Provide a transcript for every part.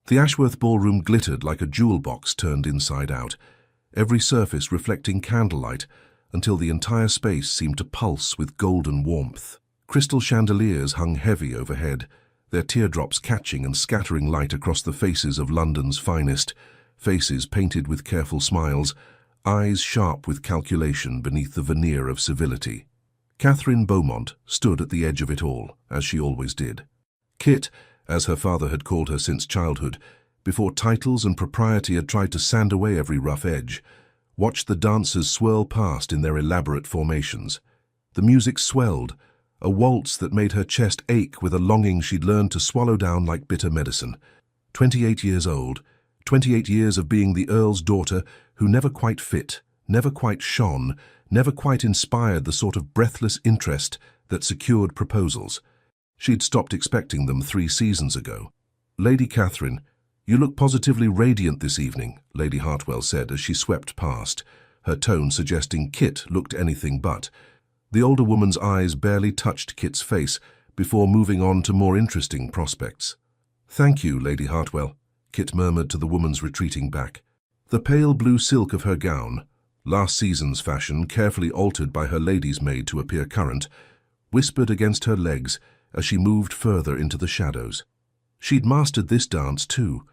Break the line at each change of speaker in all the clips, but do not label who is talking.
The Ashworth ballroom glittered like a jewel box turned inside out, every surface reflecting candlelight until the entire space seemed to pulse with golden warmth. Crystal chandeliers hung heavy overhead, their teardrops catching and scattering light across the faces of London's finest, faces painted with careful smiles, eyes sharp with calculation beneath the veneer of civility. Catherine Beaumont stood at the edge of it all, as she always did. Kit, as her father had called her since childhood, before titles and propriety had tried to sand away every rough edge, watched the dancers swirl past in their elaborate formations. The music swelled, a waltz that made her chest ache with a longing she'd learned to swallow down like bitter medicine. 28 years old, 28 years of being the Earl's daughter who never quite fit, never quite shone, never quite inspired the sort of breathless interest that secured proposals. She'd stopped expecting them 3 seasons ago. "Lady Catherine, you look positively radiant this evening," Lady Hartwell said as she swept past, her tone suggesting Kit looked anything but. The older woman's eyes barely touched Kit's face before moving on to more interesting prospects. "Thank you, Lady Hartwell," Kit murmured to the woman's retreating back. The pale blue silk of her gown, last season's fashion carefully altered by her lady's maid to appear current, whispered against her legs as she moved further into the shadows. She'd mastered this dance too,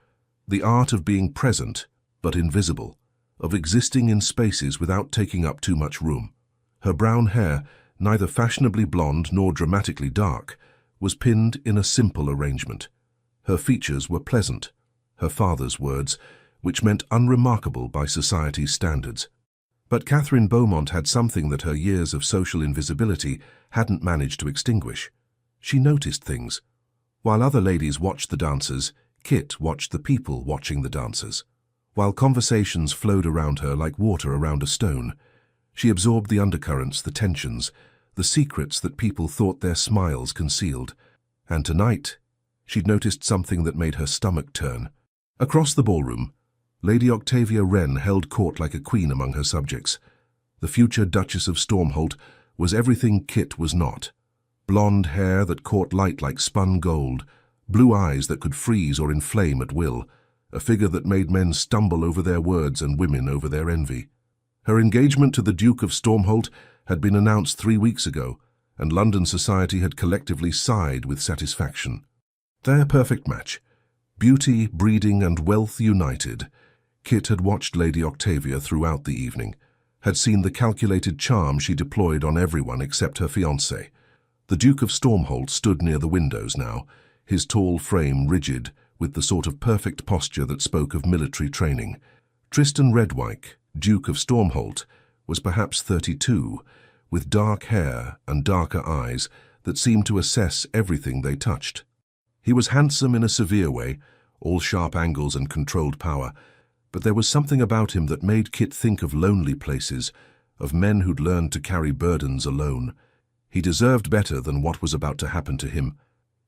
the art of being present but invisible, of existing in spaces without taking up too much room. Her brown hair, neither fashionably blonde nor dramatically dark, was pinned in a simple arrangement. Her features were pleasant, her father's words, which meant unremarkable by society's standards. But Catherine Beaumont had something that her years of social invisibility hadn't managed to extinguish. She noticed things. While other ladies watched the dancers, Kit watched the people watching the dancers. While conversations flowed around her like water around a stone, she absorbed the undercurrents, the tensions, the secrets that people thought their smiles concealed. And tonight, she'd noticed something that made her stomach turn. Across the ballroom, Lady Octavia Wren held court like a queen among her subjects. The future Duchess of Stormholt was everything Kit was not. Blonde hair that caught light like spun gold, blue eyes that could freeze or inflame at will, a figure that made men stumble over their words and women over their envy. Her engagement to the Duke of Stormholt had been announced 3 weeks ago, and London society had collectively sighed with satisfaction. Their perfect match. Beauty, breeding, and wealth united. Kit had watched Lady Octavia throughout the evening, had seen the calculated charm she deployed on everyone except her fiancé. The Duke of Stormholt stood near the windows now, his tall frame rigid with the sort of perfect posture that spoke of military training. Tristan Redwyke, Duke of Stormholt, was perhaps 32, with dark hair and darker eyes that seemed to assess everything they touched. He was handsome in a severe way, all sharp angles and controlled power, but there was something about him that made Kit think of lonely places, of men who'd learned to carry burdens alone. He deserved better than what was about to happen to him.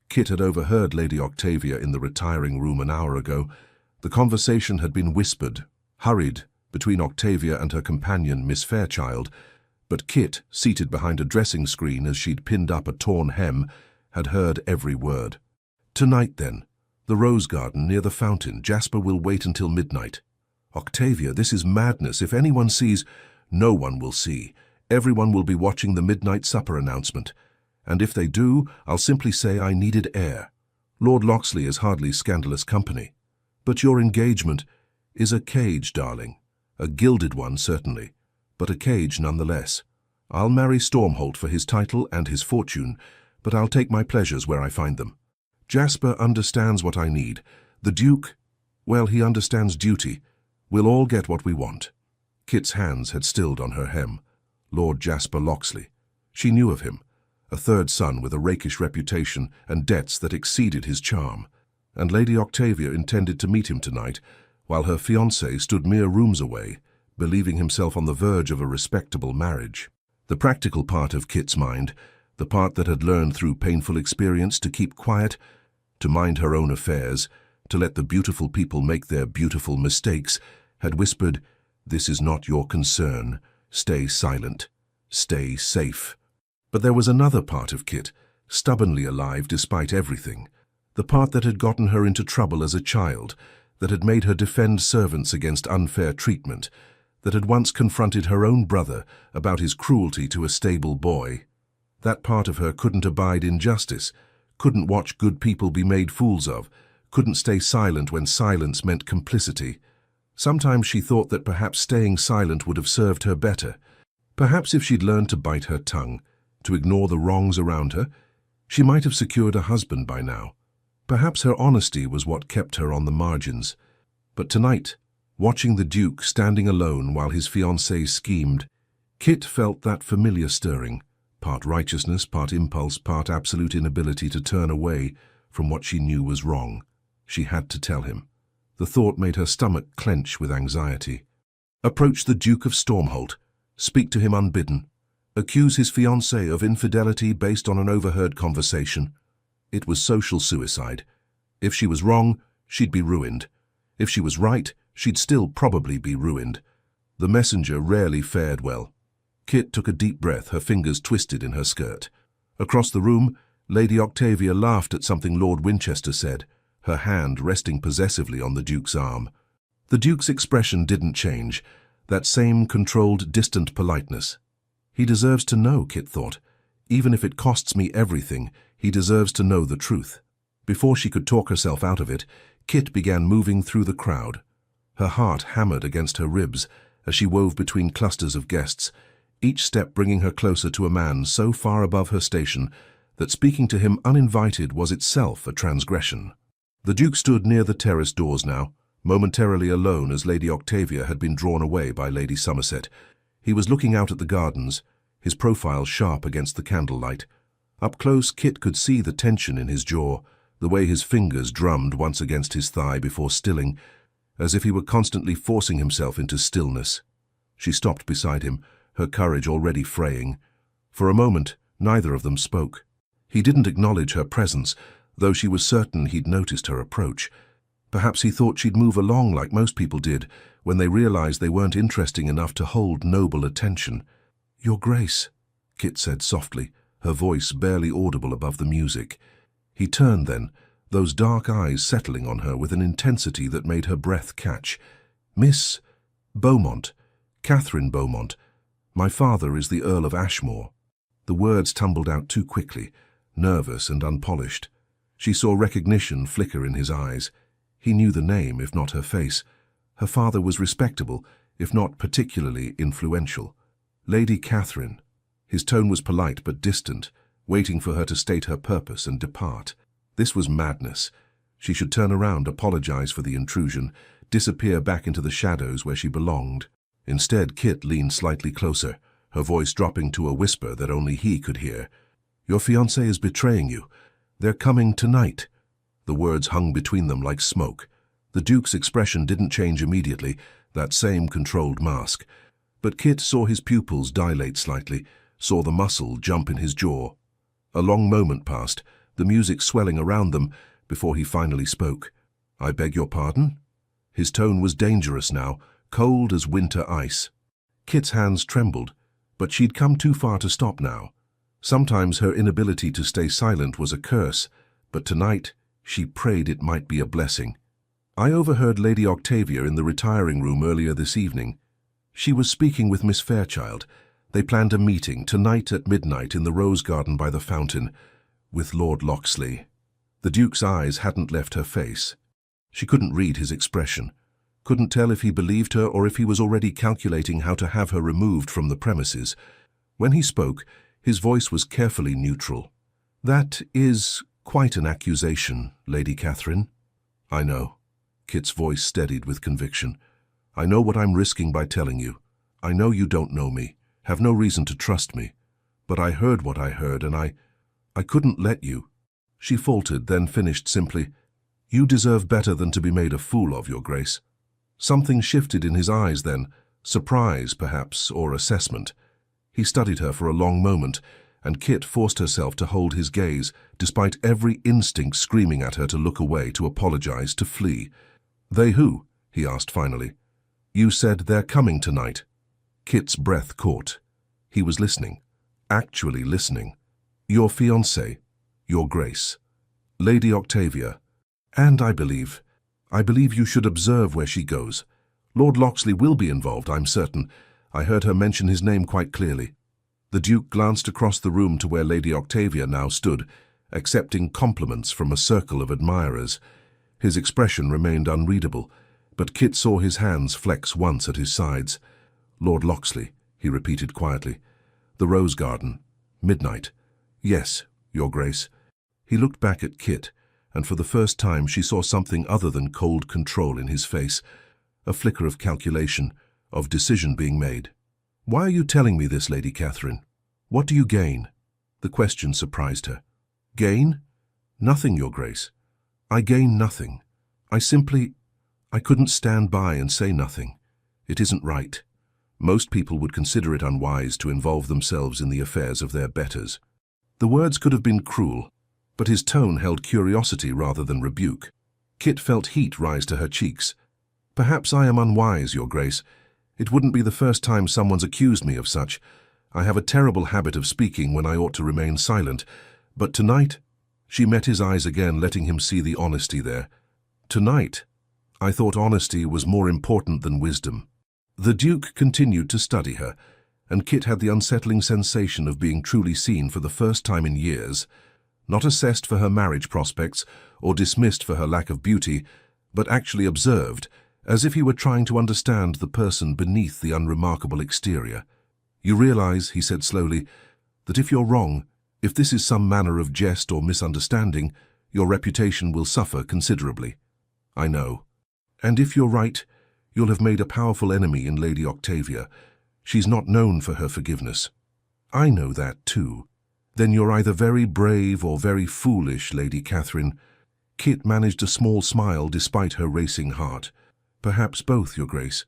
Kit had overheard Lady Octavia in the retiring room an hour ago. The conversation had been whispered, hurried, between Octavia and her companion, Miss Fairchild, but Kit, seated behind a dressing screen as she'd pinned up a torn hem, had heard every word. "Tonight, then. The rose garden near the fountain. Jasper will wait until midnight." "Octavia, this is madness. If anyone sees—" "No one will see. Everyone will be watching the midnight supper announcement. And if they do, I'll simply say I needed air. Lord Loxley is hardly scandalous company. But your engagement is a cage, darling. A gilded one, certainly, but a cage nonetheless. I'll marry Stormholt for his title and his fortune, but I'll take my pleasures where I find them. Jasper understands what I need. The Duke, well, he understands duty. We'll all get what we want." Kit's hands had stilled on her hem. Lord Jasper Loxley. She knew of him, a third son with a rakish reputation and debts that exceeded his charm. And Lady Octavia intended to meet him tonight, while her fiancé stood mere rooms away, believing himself on the verge of a respectable marriage. The practical part of Kit's mind, the part that had learned through painful experience to keep quiet, to mind her own affairs, to let the beautiful people make their beautiful mistakes, had whispered, "This is not your concern. Stay silent. Stay safe." But there was another part of Kit, stubbornly alive despite everything, The part that had gotten her into trouble as a child, that had made her defend servants against unfair treatment, that had once confronted her own brother about his cruelty to a stable boy. That part of her couldn't abide injustice, couldn't watch good people be made fools of, couldn't stay silent when silence meant complicity. Sometimes she thought that perhaps staying silent would have served her better. Perhaps if she'd learned to bite her tongue, to ignore the wrongs around her, she might have secured a husband by now. Perhaps her honesty was what kept her on the margins. But tonight, watching the Duke standing alone while his fiancée schemed, Kit felt that familiar stirring, part righteousness, part impulse, part absolute inability to turn away from what she knew was wrong. She had to tell him. The thought made her stomach clench with anxiety. Approach the Duke of Stormholt, speak to him unbidden, accuse his fiancée of infidelity based on an overheard conversation. It was social suicide. If she was wrong, she'd be ruined. If she was right, she'd still probably be ruined. The messenger rarely fared well. Kit took a deep breath, her fingers twisted in her skirt. Across the room, Lady Octavia laughed at something Lord Winchester said, her hand resting possessively on the Duke's arm. The Duke's expression didn't change, that same controlled, distant politeness. He deserves to know, Kit thought. Even if it costs me everything, he deserves to know the truth. Before she could talk herself out of it, Kit began moving through the crowd. Her heart hammered against her ribs as she wove between clusters of guests, each step bringing her closer to a man so far above her station that speaking to him uninvited was itself a transgression. The Duke stood near the terrace doors now, momentarily alone as Lady Octavia had been drawn away by Lady Somerset. He was looking out at the gardens, his profile sharp against the candlelight. Up close, Kit could see the tension in his jaw, the way his fingers drummed once against his thigh before stilling, as if he were constantly forcing himself into stillness. She stopped beside him, her courage already fraying. For a moment, neither of them spoke. He didn't acknowledge her presence, though she was certain he'd noticed her approach. Perhaps he thought she'd move along like most people did, when they realized they weren't interesting enough to hold noble attention. "Your Grace," Kit said softly, her voice barely audible above the music. He turned then, those dark eyes settling on her with an intensity that made her breath catch. "Miss Beaumont, Catherine Beaumont. My father is the Earl of Ashmore." The words tumbled out too quickly, nervous and unpolished. She saw recognition flicker in his eyes. He knew the name, if not her face. Her father was respectable, if not particularly influential. Lady Catherine. His tone was polite but distant, waiting for her to state her purpose and depart. This was madness. She should turn around, apologize for the intrusion, disappear back into the shadows where she belonged. Instead, Kit leaned slightly closer, her voice dropping to a whisper that only he could hear. "Your fiancé is betraying you. They're coming tonight." The words hung between them like smoke. The Duke's expression didn't change immediately, that same controlled mask. But Kit saw his pupils dilate slightly, saw the muscle jump in his jaw. A long moment passed, the music swelling around them, before he finally spoke. "I beg your pardon?" His tone was dangerous now, cold as winter ice. Kit's hands trembled, but she'd come too far to stop now. Sometimes her inability to stay silent was a curse, but tonight she prayed it might be a blessing. "I overheard Lady Octavia in the retiring room earlier this evening. She was speaking with Miss Fairchild. They planned a meeting tonight at midnight in the rose garden by the fountain, with Lord Locksley." The Duke's eyes hadn't left her face. She couldn't read his expression, couldn't tell if he believed her or if he was already calculating how to have her removed from the premises. When he spoke, his voice was carefully neutral. "That is quite an accusation, Lady Catherine." "I know." Kit's voice steadied with conviction. "I know what I'm risking by telling you. I know you don't know me, have no reason to trust me. But I heard what I heard, and I couldn't let you." She faltered, then finished simply, "You deserve better than to be made a fool of, Your Grace." Something shifted in his eyes then, surprise, perhaps, or assessment. He studied her for a long moment, and Kit forced herself to hold his gaze, despite every instinct screaming at her to look away, to apologize, to flee. "They who?" he asked finally. "You said they're coming tonight." Kit's breath caught. He was listening, actually listening. "Your fiancé, Your Grace." Lady Octavia. And I believe you should observe where she goes. Lord Loxley will be involved, I'm certain. I heard her mention his name quite clearly. The Duke glanced across the room to where Lady Octavia now stood, accepting compliments from a circle of admirers. His expression remained unreadable, but Kit saw his hands flex once at his sides. Lord Loxley, he repeated quietly. The Rose Garden. Midnight. Yes, Your Grace. He looked back at Kit, and for the first time she saw something other than cold control in his face, a flicker of calculation, of decision being made. Why are you telling me this, Lady Catherine? What do you gain? The question surprised her. Gain? Nothing, Your Grace. I gain nothing. I couldn't stand by and say nothing. It isn't right. Most people would consider it unwise to involve themselves in the affairs of their betters. The words could have been cruel, but his tone held curiosity rather than rebuke. Kit felt heat rise to her cheeks. Perhaps I am unwise, Your Grace. It wouldn't be the first time someone's accused me of such. I have a terrible habit of speaking when I ought to remain silent. But tonight, she met his eyes again, letting him see the honesty there. Tonight, I thought honesty was more important than wisdom. The Duke continued to study her, and Kit had the unsettling sensation of being truly seen for the first time in years, not assessed for her marriage prospects or dismissed for her lack of beauty, but actually observed, as if he were trying to understand the person beneath the unremarkable exterior. You realize, he said slowly, that if you're wrong, if this is some manner of jest or misunderstanding, your reputation will suffer considerably. I know. And if you're right, you'll have made a powerful enemy in Lady Octavia. She's not known for her forgiveness. I know that too. Then you're either very brave or very foolish, Lady Catherine. Kit managed a small smile despite her racing heart. Perhaps both, Your Grace.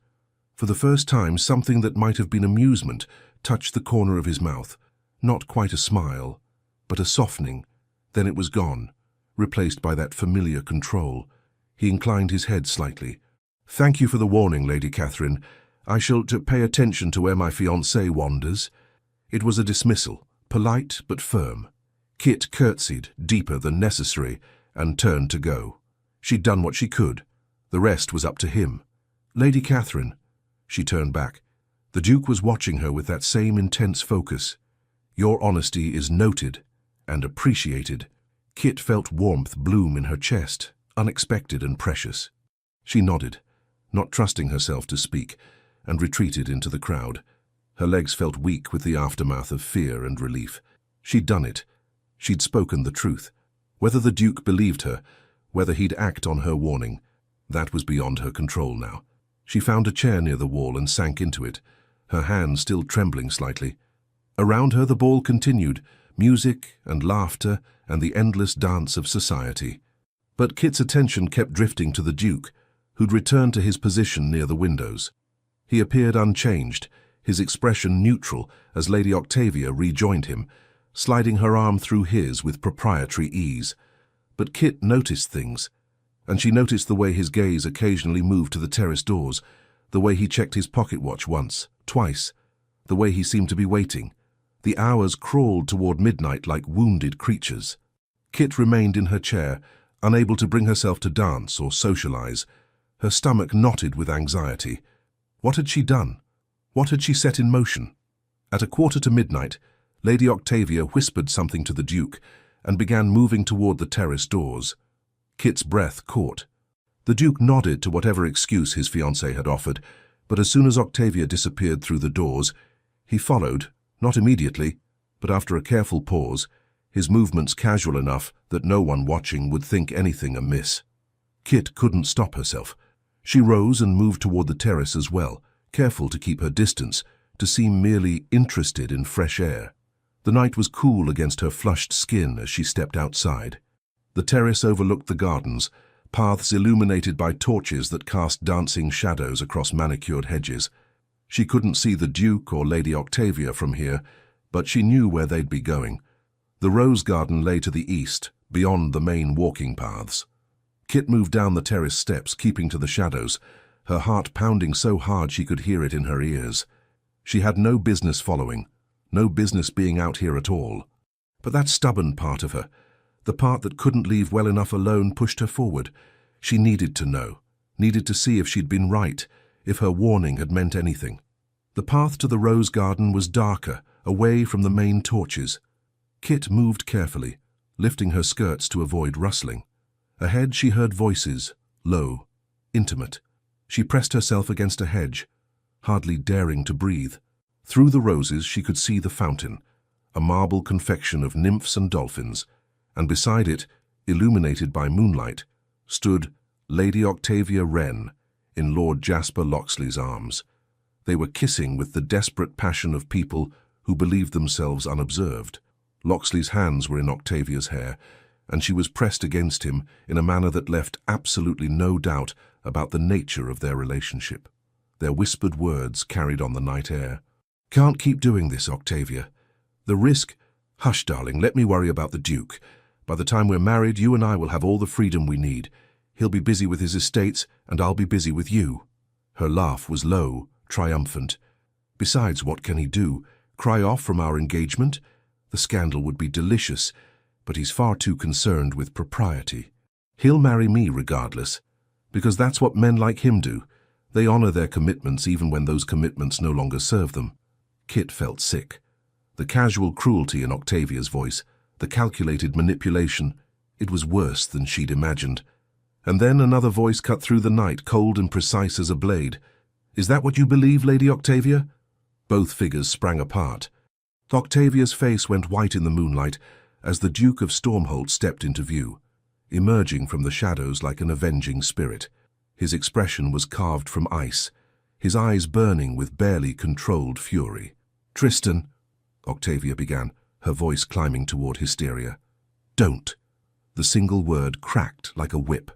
For the first time, something that might have been amusement touched the corner of his mouth. Not quite a smile, but a softening. Then it was gone, replaced by that familiar control. He inclined his head slightly. Thank you for the warning, Lady Catherine. I shall pay attention to where my fiancé wanders. It was a dismissal, polite but firm. Kit curtsied, deeper than necessary, and turned to go. She'd done what she could. The rest was up to him. Lady Catherine. She turned back. The Duke was watching her with that same intense focus. Your honesty is noted and appreciated. Kit felt warmth bloom in her chest, unexpected and precious. She nodded, not trusting herself to speak, and retreated into the crowd. Her legs felt weak with the aftermath of fear and relief. She'd done it. She'd spoken the truth. Whether the Duke believed her, whether he'd act on her warning, that was beyond her control now. She found a chair near the wall and sank into it, her hand still trembling slightly. Around her the ball continued, music and laughter and the endless dance of society. But Kit's attention kept drifting to the Duke, who'd returned to his position near the windows. He appeared unchanged, his expression neutral as Lady Octavia rejoined him, sliding her arm through his with proprietary ease. But Kit noticed things, and she noticed the way his gaze occasionally moved to the terrace doors, the way he checked his pocket watch once, twice, the way he seemed to be waiting. The hours crawled toward midnight like wounded creatures. Kit remained in her chair, unable to bring herself to dance or socialize, her stomach knotted with anxiety. What had she done? What had she set in motion? At 1:45, Lady Octavia whispered something to the Duke and began moving toward the terrace doors. Kit's breath caught. The Duke nodded to whatever excuse his fiancée had offered, but as soon as Octavia disappeared through the doors, he followed, not immediately, but after a careful pause, his movements casual enough that no one watching would think anything amiss. Kit couldn't stop herself. She rose and moved toward the terrace as well, careful to keep her distance, to seem merely interested in fresh air. The night was cool against her flushed skin as she stepped outside. The terrace overlooked the gardens, paths illuminated by torches that cast dancing shadows across manicured hedges. She couldn't see the Duke or Lady Octavia from here, but she knew where they'd be going. The rose garden lay to the east, beyond the main walking paths. Kit moved down the terrace steps, keeping to the shadows, her heart pounding so hard she could hear it in her ears. She had no business following, no business being out here at all. But that stubborn part of her, The part that couldn't leave well enough alone pushed her forward. She needed to know, needed to see if she'd been right, if her warning had meant anything. The path to the rose garden was darker, away from the main torches. Kit moved carefully, lifting her skirts to avoid rustling. Ahead she heard voices, low, intimate. She pressed herself against a hedge, hardly daring to breathe. Through the roses she could see the fountain, a marble confection of nymphs and dolphins, and beside it, illuminated by moonlight, stood Lady Octavia Wren in Lord Jasper Locksley's arms. They were kissing with the desperate passion of people who believed themselves unobserved. Locksley's hands were in Octavia's hair, and she was pressed against him in a manner that left absolutely no doubt about the nature of their relationship. Their whispered words carried on the night air. "Can't keep doing this, Octavia. The risk—" "Hush, darling, let me worry about the Duke. By the time we're married, you and I will have all the freedom we need. He'll be busy with his estates, and I'll be busy with you." Her laugh was low, triumphant. "Besides, what can he do? Cry off from our engagement? The scandal would be delicious, but he's far too concerned with propriety. He'll marry me regardless, because that's what men like him do. They honor their commitments even when those commitments no longer serve them." Kit felt sick. The casual cruelty in Octavia's voice, the calculated manipulation, it was worse than she'd imagined. And then another voice cut through the night, cold and precise as a blade. "Is that what you believe, Lady Octavia?" Both figures sprang apart. Octavia's face went white in the moonlight as the Duke of Stormholt stepped into view, emerging from the shadows like an avenging spirit. His expression was carved from ice, his eyes burning with barely controlled fury. "Tristan," Octavia began, her voice climbing toward hysteria. "Don't." The single word cracked like a whip.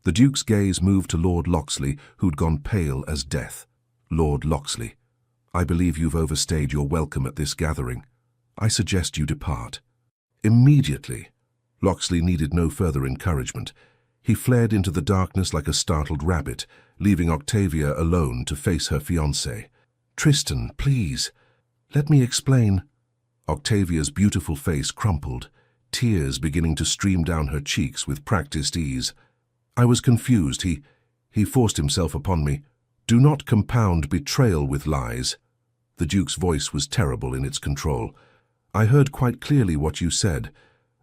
The Duke's gaze moved to Lord Locksley, who'd gone pale as death. "Lord Locksley, I believe you've overstayed your welcome at this gathering. I suggest you depart." Immediately. Locksley needed no further encouragement. He fled into the darkness like a startled rabbit, leaving Octavia alone to face her fiancé. "Tristan, please, let me explain." Octavia's beautiful face crumpled, tears beginning to stream down her cheeks with practiced ease. "I was confused. He forced himself upon me. Do not compound betrayal with lies." The Duke's voice was terrible in its control. "I heard quite clearly what you said,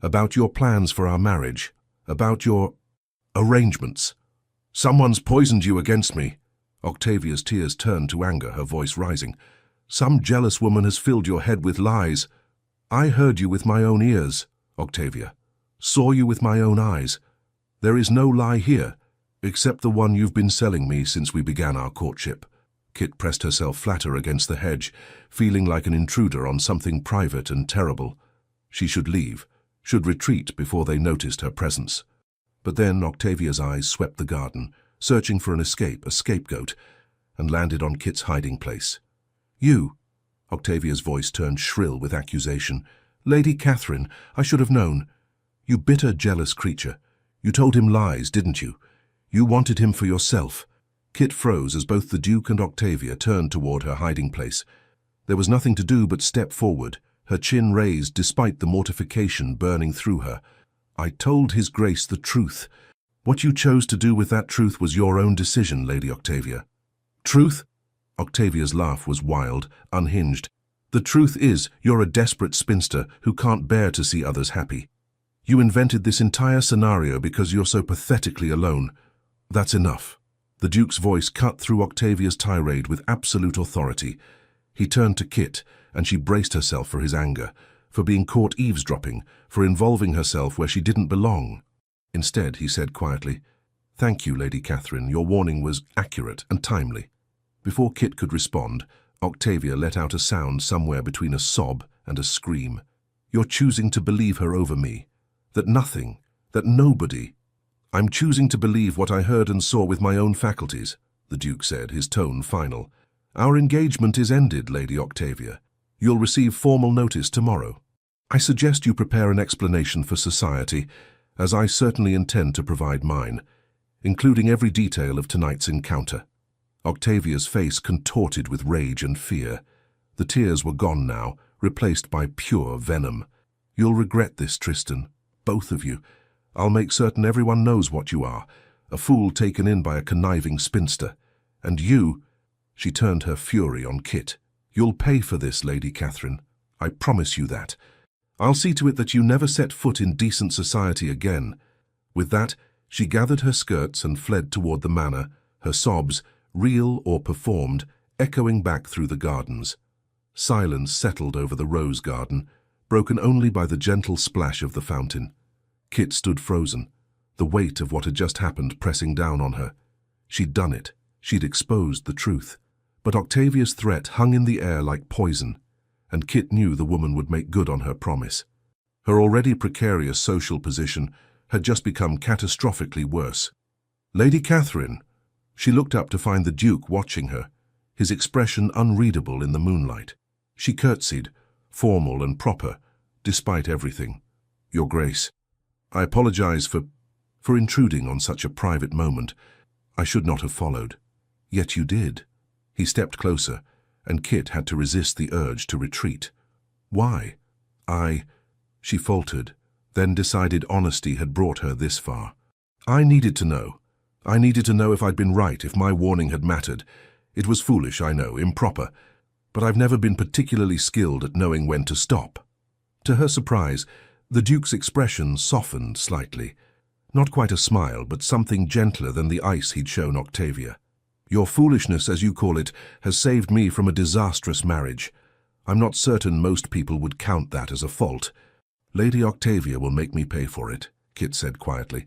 about your plans for our marriage, about your arrangements. Someone's poisoned you against me." Octavia's tears turned to anger, her voice rising. "Some jealous woman has filled your head with lies. I heard you with my own ears, Octavia. Saw you with my own eyes. There is no lie here, except the one you've been selling me since we began our courtship." Kit pressed herself flatter against the hedge, feeling like an intruder on something private and terrible. She should leave, should retreat before they noticed her presence. But then Octavia's eyes swept the garden, searching for an escape, a scapegoat, and landed on Kit's hiding place. "You!" Octavia's voice turned shrill with accusation. "Lady Catherine, I should have known. You bitter, jealous creature. You told him lies, didn't you? You wanted him for yourself." Kit froze as both the Duke and Octavia turned toward her hiding place. There was nothing to do but step forward, her chin raised despite the mortification burning through her. "I told His Grace the truth. What you chose to do with that truth was your own decision, Lady Octavia." "Truth?" Octavia's laugh was wild, unhinged. "The truth is, you're a desperate spinster who can't bear to see others happy. You invented this entire scenario because you're so pathetically alone. That's enough." The Duke's voice cut through Octavia's tirade with absolute authority. He turned to Kit, and she braced herself for his anger, for being caught eavesdropping, for involving herself where she didn't belong. Instead, he said quietly, "Thank you, Lady Catherine. Your warning was accurate and timely." Before Kit could respond, Octavia let out a sound somewhere between a sob and a scream. "You're choosing to believe her over me. That nothing, that nobody—" "I'm choosing to believe what I heard and saw with my own faculties," the Duke said, his tone final. "Our engagement is ended, Lady Octavia. You'll receive formal notice tomorrow. I suggest you prepare an explanation for society, as I certainly intend to provide mine, including every detail of tonight's encounter." Octavia's face contorted with rage and fear. The tears were gone now, replaced by pure venom. "You'll regret this, Tristan. both of you. I'll make certain everyone knows what you are, a fool taken in by a conniving spinster. And you—" she turned her fury on Kit. "You'll pay for this, Lady Catherine. I promise you that. I'll see to it that you never set foot in decent society again." With that, she gathered her skirts and fled toward the manor, her sobs, real or performed, echoing back through the gardens. Silence settled over the rose garden, broken only by the gentle splash of the fountain. Kit stood frozen, the weight of what had just happened pressing down on her. She'd done it. She'd exposed the truth. But Octavia's threat hung in the air like poison, and Kit knew the woman would make good on her promise. Her already precarious social position had just become catastrophically worse. "Lady Catherine." She looked up to find the Duke watching her, his expression unreadable in the moonlight. She curtsied, formal and proper, despite everything. "Your Grace, I apologize for intruding on such a private moment. I should not have followed. Yet you did." He stepped closer, and Kit had to resist the urge to retreat. "Why?" She faltered, then decided honesty had brought her this far. "I needed to know. I needed to know if I'd been right, if my warning had mattered. It was foolish, I know, improper, but I've never been particularly skilled at knowing when to stop." To her surprise, the Duke's expression softened slightly. Not quite a smile, but something gentler than the ice he'd shown Octavia. "Your foolishness, as you call it, has saved me from a disastrous marriage. I'm not certain most people would count that as a fault. Lady Octavia will make me pay for it," Kit said quietly.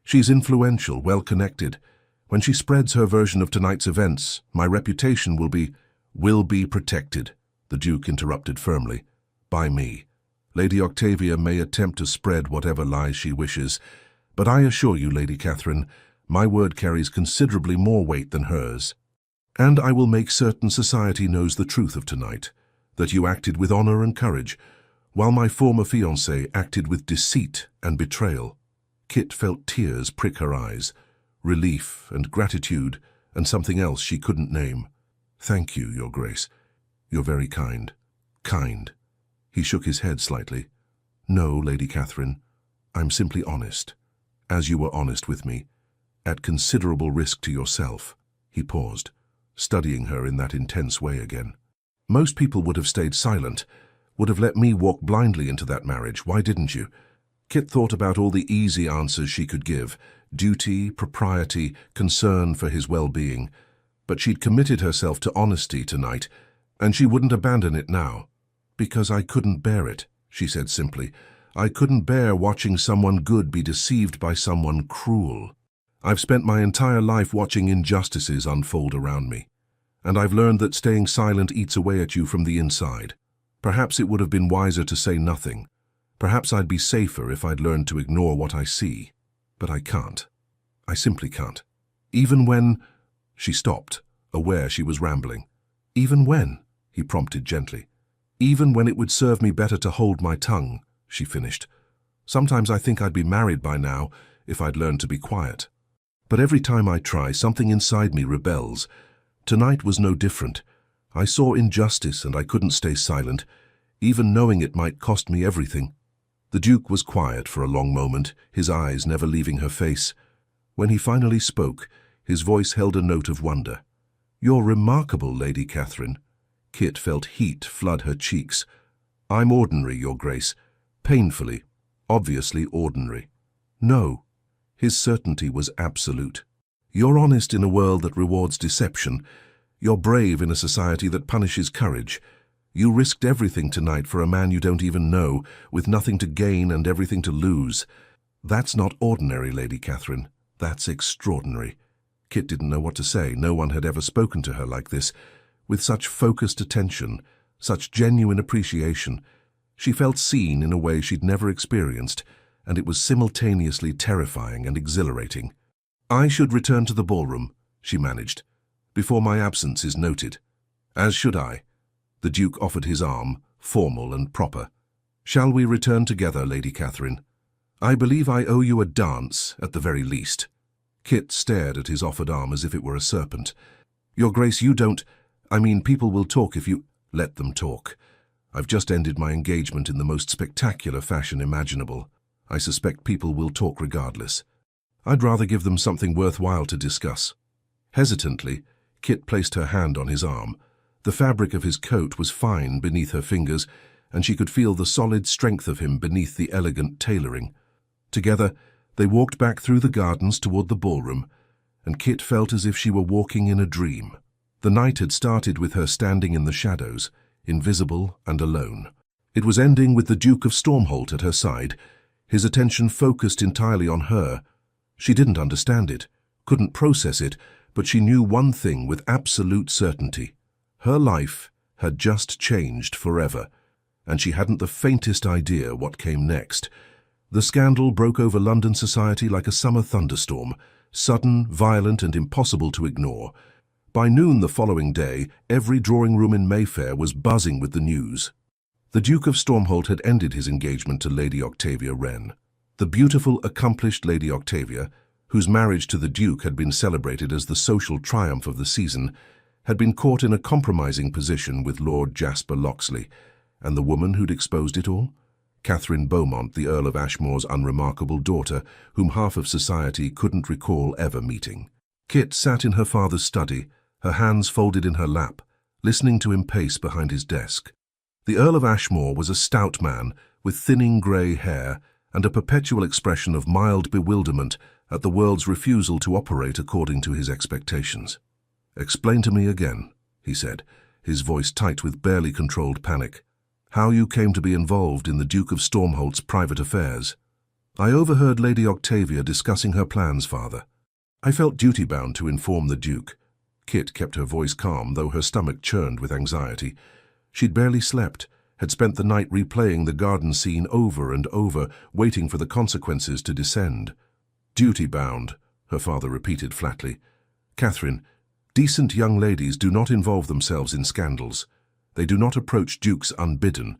"She's influential, well-connected. When she spreads her version of tonight's events, my reputation will be protected," the Duke interrupted firmly. "By me. Lady Octavia may attempt to spread whatever lies she wishes, but I assure you, Lady Catherine, my word carries considerably more weight than hers. And I will make certain society knows the truth of tonight, that you acted with honor and courage, while my former fiancé acted with deceit and betrayal." Kit felt tears prick her eyes, relief and gratitude and something else she couldn't name. "Thank you, Your Grace. You're very kind." "Kind?" He shook his head slightly. "No, Lady Catherine. I'm simply honest, as you were honest with me, at considerable risk to yourself." He paused, studying her in that intense way again. "Most people would have stayed silent, would have let me walk blindly into that marriage. Why didn't you?" Kit thought about all the easy answers she could give: duty, propriety, concern for his well-being. But she'd committed herself to honesty tonight, and she wouldn't abandon it now. "Because I couldn't bear it," she said simply. "I couldn't bear watching someone good be deceived by someone cruel. I've spent my entire life watching injustices unfold around me, and I've learned that staying silent eats away at you from the inside. Perhaps it would have been wiser to say nothing. Perhaps I'd be safer if I'd learned to ignore what I see. But I can't. I simply can't. Even when—" She stopped, aware she was rambling. "Even when?" he prompted gently. "Even when it would serve me better to hold my tongue," she finished. "Sometimes I think I'd be married by now if I'd learned to be quiet. But every time I try, something inside me rebels. Tonight was no different. I saw injustice and I couldn't stay silent, even knowing it might cost me everything." The Duke was quiet for a long moment, his eyes never leaving her face. When he finally spoke, his voice held a note of wonder. "You're remarkable, Lady Catherine." Kit felt heat flood her cheeks. "I'm ordinary, Your Grace. Painfully, obviously ordinary." "No." His certainty was absolute. "You're honest in a world that rewards deception. You're brave in a society that punishes courage. You risked everything tonight for a man you don't even know, with nothing to gain and everything to lose. That's not ordinary, Lady Catherine. That's extraordinary." Kit didn't know what to say. No one had ever spoken to her like this, with such focused attention, such genuine appreciation. She felt seen in a way she'd never experienced, and it was simultaneously terrifying and exhilarating. "I should return to the ballroom," she managed, "before my absence is noted." "As should I." The Duke offered his arm, formal and proper. "Shall we return together, Lady Catherine? I believe I owe you a dance, at the very least." Kit stared at his offered arm as if it were a serpent. "Your Grace, you don't— people will talk if you—" "Let them talk. I've just ended my engagement in the most spectacular fashion imaginable. I suspect people will talk regardless. I'd rather give them something worthwhile to discuss." Hesitantly, Kit placed her hand on his arm. The fabric of his coat was fine beneath her fingers, and she could feel the solid strength of him beneath the elegant tailoring. Together, they walked back through the gardens toward the ballroom, and Kit felt as if she were walking in a dream. The night had started with her standing in the shadows, invisible and alone. It was ending with the Duke of Stormholt at her side, his attention focused entirely on her. She didn't understand it, couldn't process it, but she knew one thing with absolute certainty. Her life had just changed forever, and she hadn't the faintest idea what came next. The scandal broke over London society like a summer thunderstorm, sudden, violent, and impossible to ignore. By noon the following day, every drawing room in Mayfair was buzzing with the news. The Duke of Stormholt had ended his engagement to Lady Octavia Wren. The beautiful, accomplished Lady Octavia, whose marriage to the Duke had been celebrated as the social triumph of the season, had been caught in a compromising position with Lord Jasper Loxley, and the woman who'd exposed it all? Catherine Beaumont, the Earl of Ashmore's unremarkable daughter, whom half of society couldn't recall ever meeting. Kit sat in her father's study, her hands folded in her lap, listening to him pace behind his desk. The Earl of Ashmore was a stout man with thinning grey hair and a perpetual expression of mild bewilderment at the world's refusal to operate according to his expectations. "Explain to me again," he said, his voice tight with barely controlled panic, "how you came to be involved in the Duke of Stormholt's private affairs." "I overheard Lady Octavia discussing her plans, father. I felt duty-bound to inform the Duke." Kit kept her voice calm, though her stomach churned with anxiety. She'd barely slept, had spent the night replaying the garden scene over and over, waiting for the consequences to descend. "Duty-bound," her father repeated flatly. "Catherine, decent young ladies do not involve themselves in scandals. They do not approach dukes unbidden.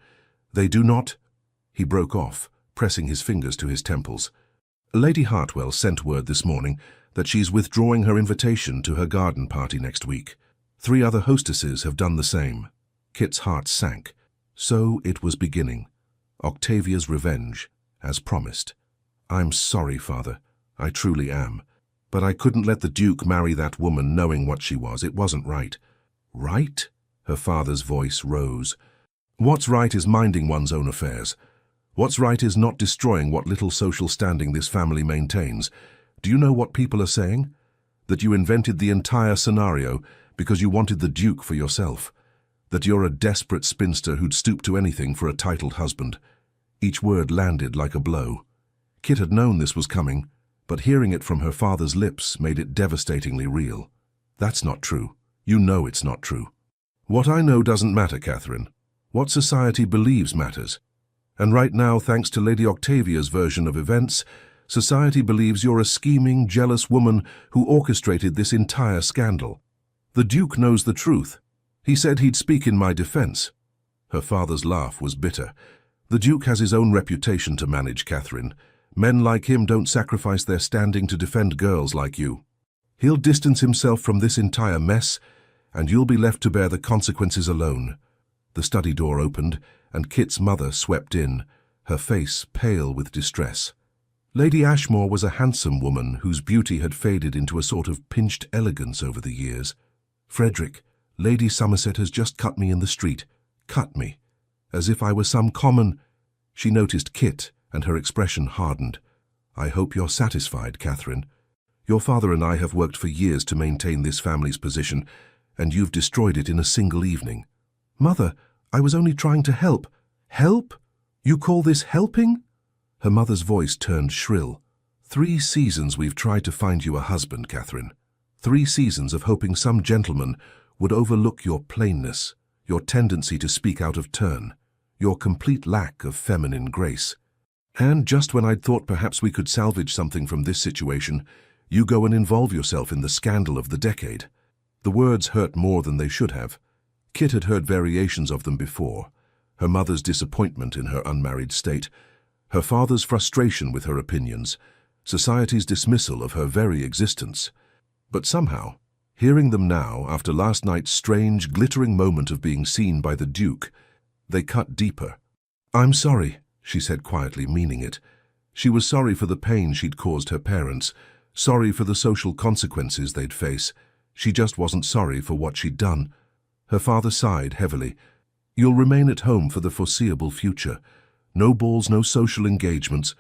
They do not—" He broke off, pressing his fingers to his temples. "Lady Hartwell sent word this morning that she's withdrawing her invitation to her garden party next week. 3 other hostesses have done the same." Kit's heart sank. So it was beginning. Octavia's revenge, as promised. "I'm sorry, father. I truly am. But I couldn't let the Duke marry that woman knowing what she was. It wasn't right." "Right?" Her father's voice rose. "What's right is minding one's own affairs. What's right is not destroying what little social standing this family maintains. Do you know what people are saying? That you invented the entire scenario because you wanted the Duke for yourself. That you're a desperate spinster who'd stoop to anything for a titled husband." Each word landed like a blow. Kit had known this was coming, but hearing it from her father's lips made it devastatingly real. "That's not true. You know it's not true." "What I know doesn't matter, Catherine. What society believes matters. And right now, thanks to Lady Octavia's version of events, society believes you're a scheming, jealous woman who orchestrated this entire scandal. The Duke knows the truth. He said he'd speak in my defense." Her father's laugh was bitter. "The Duke has his own reputation to manage, Catherine. Men like him don't sacrifice their standing to defend girls like you. He'll distance himself from this entire mess, and you'll be left to bear the consequences alone." The study door opened, and Kit's mother swept in, her face pale with distress. Lady Ashmore was a handsome woman whose beauty had faded into a sort of pinched elegance over the years. "Frederick, Lady Somerset has just cut me in the street. Cut me. As if I were some common—" She noticed Kit, and her expression hardened. "I hope you're satisfied, Catherine. Your father and I have worked for years to maintain this family's position, and you've destroyed it in a single evening." "Mother, I was only trying to help." "Help? You call this helping?" Her mother's voice turned shrill. 3 seasons we've tried to find you a husband, Catherine. 3 seasons of hoping some gentleman would overlook your plainness, your tendency to speak out of turn, your complete lack of feminine grace. And just when I'd thought perhaps we could salvage something from this situation, you go and involve yourself in the scandal of the decade." The words hurt more than they should have. Kit had heard variations of them before. Her mother's disappointment in her unmarried state, her father's frustration with her opinions, society's dismissal of her very existence. But somehow, hearing them now, after last night's strange, glittering moment of being seen by the Duke, they cut deeper. "I'm sorry," she said quietly, meaning it. She was sorry for the pain she'd caused her parents, sorry for the social consequences they'd face. She just wasn't sorry for what she'd done. Her father sighed heavily. "You'll remain at home for the foreseeable future. No balls, no social engagements.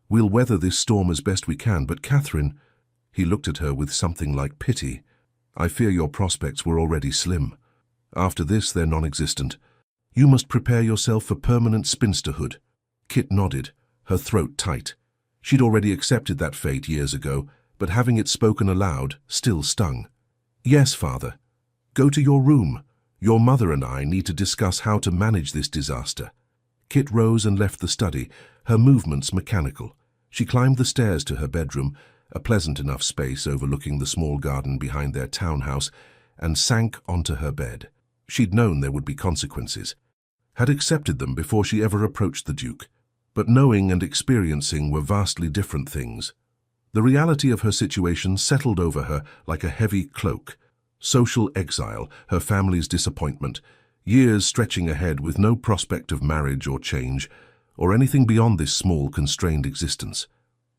We'll weather this storm as best we can, but Catherine—" He looked at her with something like pity. "I fear your prospects were already slim. After this, they're non-existent. You must prepare yourself for permanent spinsterhood." Kit nodded, her throat tight. She'd already accepted that fate years ago, but having it spoken aloud still stung. "Yes, Father. Go to your room. Your mother and I need to discuss how to manage this disaster." Kit rose and left the study, her movements mechanical. She climbed the stairs to her bedroom, a pleasant enough space overlooking the small garden behind their townhouse, and sank onto her bed. She'd known there would be consequences, had accepted them before she ever approached the Duke. But knowing and experiencing were vastly different things. The reality of her situation settled over her like a heavy cloak. Social exile, her family's disappointment, years stretching ahead with no prospect of marriage or change, or anything beyond this small, constrained existence.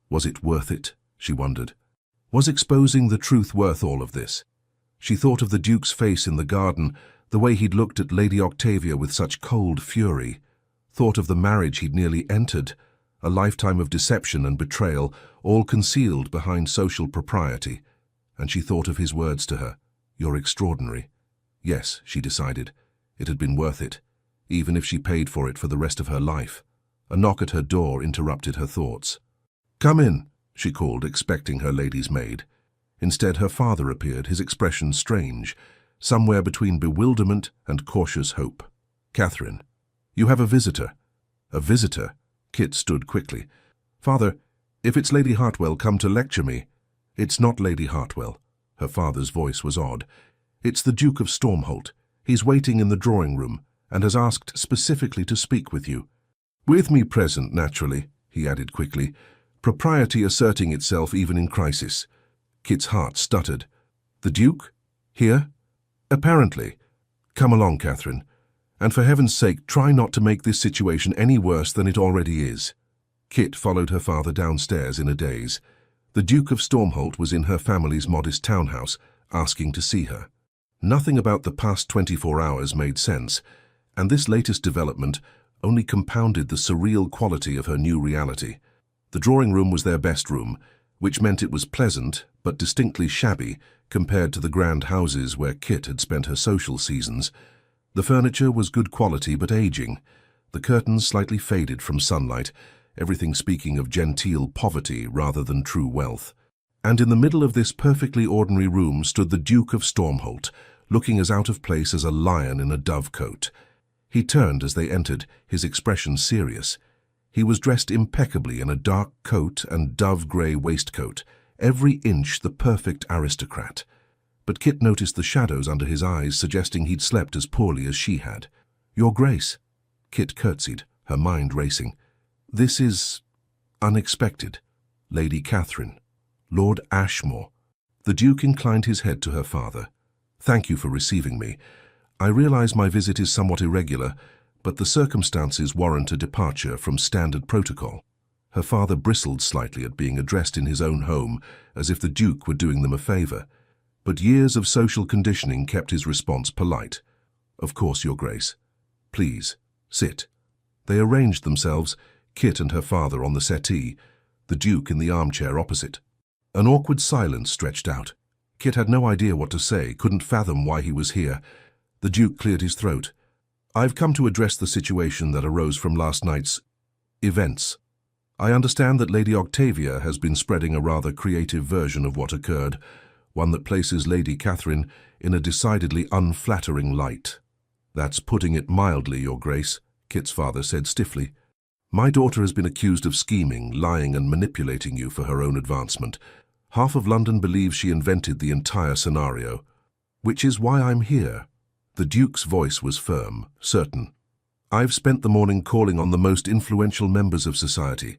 Was it worth it, she wondered? Was exposing the truth worth all of this? She thought of the Duke's face in the garden, the way he'd looked at Lady Octavia with such cold fury. Thought of the marriage he'd nearly entered, a lifetime of deception and betrayal, all concealed behind social propriety. And she thought of his words to her, "You're extraordinary." Yes, she decided, it had been worth it, even if she paid for it for the rest of her life. A knock at her door interrupted her thoughts. "Come in," she called, expecting her lady's maid. Instead, her father appeared, his expression strange, somewhere between bewilderment and cautious hope. "Catherine, you have a visitor." "A visitor?" Kit stood quickly. "Father, if it's Lady Hartwell come to lecture me—" "It's not Lady Hartwell." Her father's voice was odd. "It's the Duke of Stormholt. He's waiting in the drawing-room and has asked specifically to speak with you." "With me present, naturally," he added quickly, propriety asserting itself even in crisis. Kit's heart stuttered. "The Duke? Here?" "Apparently. Come along, Catherine. And for heaven's sake, try not to make this situation any worse than it already is." Kit followed her father downstairs in a daze. The Duke of Stormholt was in her family's modest townhouse, asking to see her. Nothing about the past 24 hours made sense, and this latest development only compounded the surreal quality of her new reality. The drawing room was their best room, which meant it was pleasant but distinctly shabby compared to the grand houses where Kit had spent her social seasons. The furniture was good quality but aging, the curtains slightly faded from sunlight, everything speaking of genteel poverty rather than true wealth. And in the middle of this perfectly ordinary room stood the Duke of Stormholt, looking as out of place as a lion in a dovecote. He turned as they entered, his expression serious. He was dressed impeccably in a dark coat and dove-grey waistcoat, every inch the perfect aristocrat. But Kit noticed the shadows under his eyes, suggesting he'd slept as poorly as she had. "Your Grace." Kit curtsied, her mind racing. "This is unexpected. Lady Catherine. Lord Ashmore." The Duke inclined his head to her father. "Thank you for receiving me. I realize my visit is somewhat irregular, but the circumstances warrant a departure from standard protocol." Her father bristled slightly at being addressed in his own home, as if the Duke were doing them a favor. But years of social conditioning kept his response polite. "Of course, Your Grace. Please, sit." They arranged themselves, Kit and her father on the settee, the Duke in the armchair opposite. An awkward silence stretched out. Kit had no idea what to say, couldn't fathom why he was here. The Duke cleared his throat. "I've come to address the situation that arose from last night's events. I understand that Lady Octavia has been spreading a rather creative version of what occurred, one that places Lady Catherine in a decidedly unflattering light." "That's putting it mildly, Your Grace," Kit's father said stiffly. "My daughter has been accused of scheming, lying and manipulating you for her own advancement. Half of London believes she invented the entire scenario. Which is why I'm here." The Duke's voice was firm, certain. "I've spent the morning calling on the most influential members of society,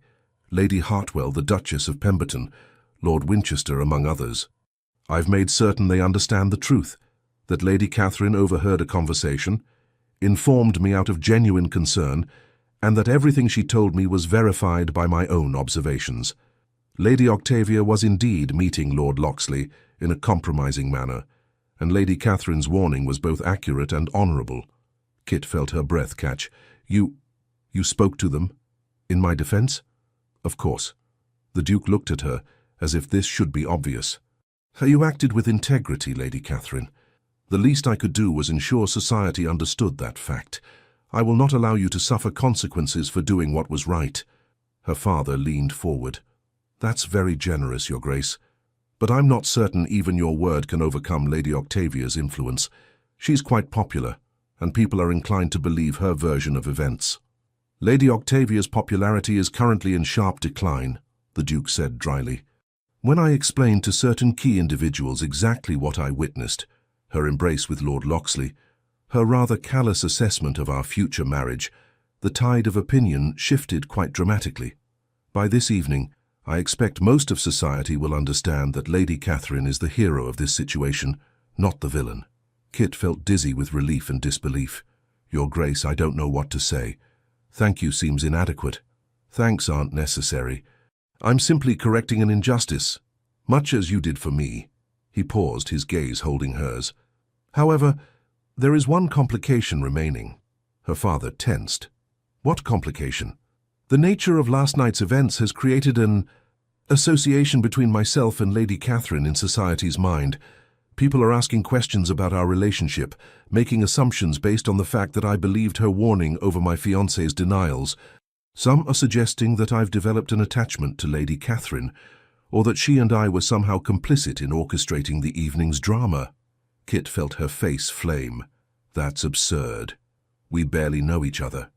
Lady Hartwell, the Duchess of Pemberton, Lord Winchester, among others. I've made certain they understand the truth, that Lady Catherine overheard a conversation, informed me out of genuine concern, and that everything she told me was verified by my own observations. Lady Octavia was indeed meeting Lord Loxley in a compromising manner, and Lady Catherine's warning was both accurate and honourable. Kit felt her breath catch. You spoke to them? In my defence? Of course. The Duke looked at her, as if this should be obvious. You acted with integrity, Lady Catherine. The least I could do was ensure society understood that fact. I will not allow you to suffer consequences for doing what was right. Her father leaned forward. That's very generous, Your Grace. But I'm not certain even your word can overcome Lady Octavia's influence. She's quite popular, and people are inclined to believe her version of events. Lady Octavia's popularity is currently in sharp decline, the Duke said dryly. When I explained to certain key individuals exactly what I witnessed, her embrace with Lord Loxley, her rather callous assessment of our future marriage, the tide of opinion shifted quite dramatically. By this evening, I expect most of society will understand that Lady Catherine is the hero of this situation, not the villain. Kit felt dizzy with relief and disbelief. Your Grace, I don't know what to say. Thank you seems inadequate. Thanks aren't necessary. I'm simply correcting an injustice, much as you did for me. He paused, his gaze holding hers. However, there is one complication remaining. Her father tensed. What complication? The nature of last night's events has created an association between myself and Lady Catherine in society's mind. People are asking questions about our relationship, making assumptions based on the fact that I believed her warning over my fiancé's denials. Some are suggesting that I've developed an attachment to Lady Catherine, or that she and I were somehow complicit in orchestrating the evening's drama. Kit felt her face flame. That's absurd. We barely know each other.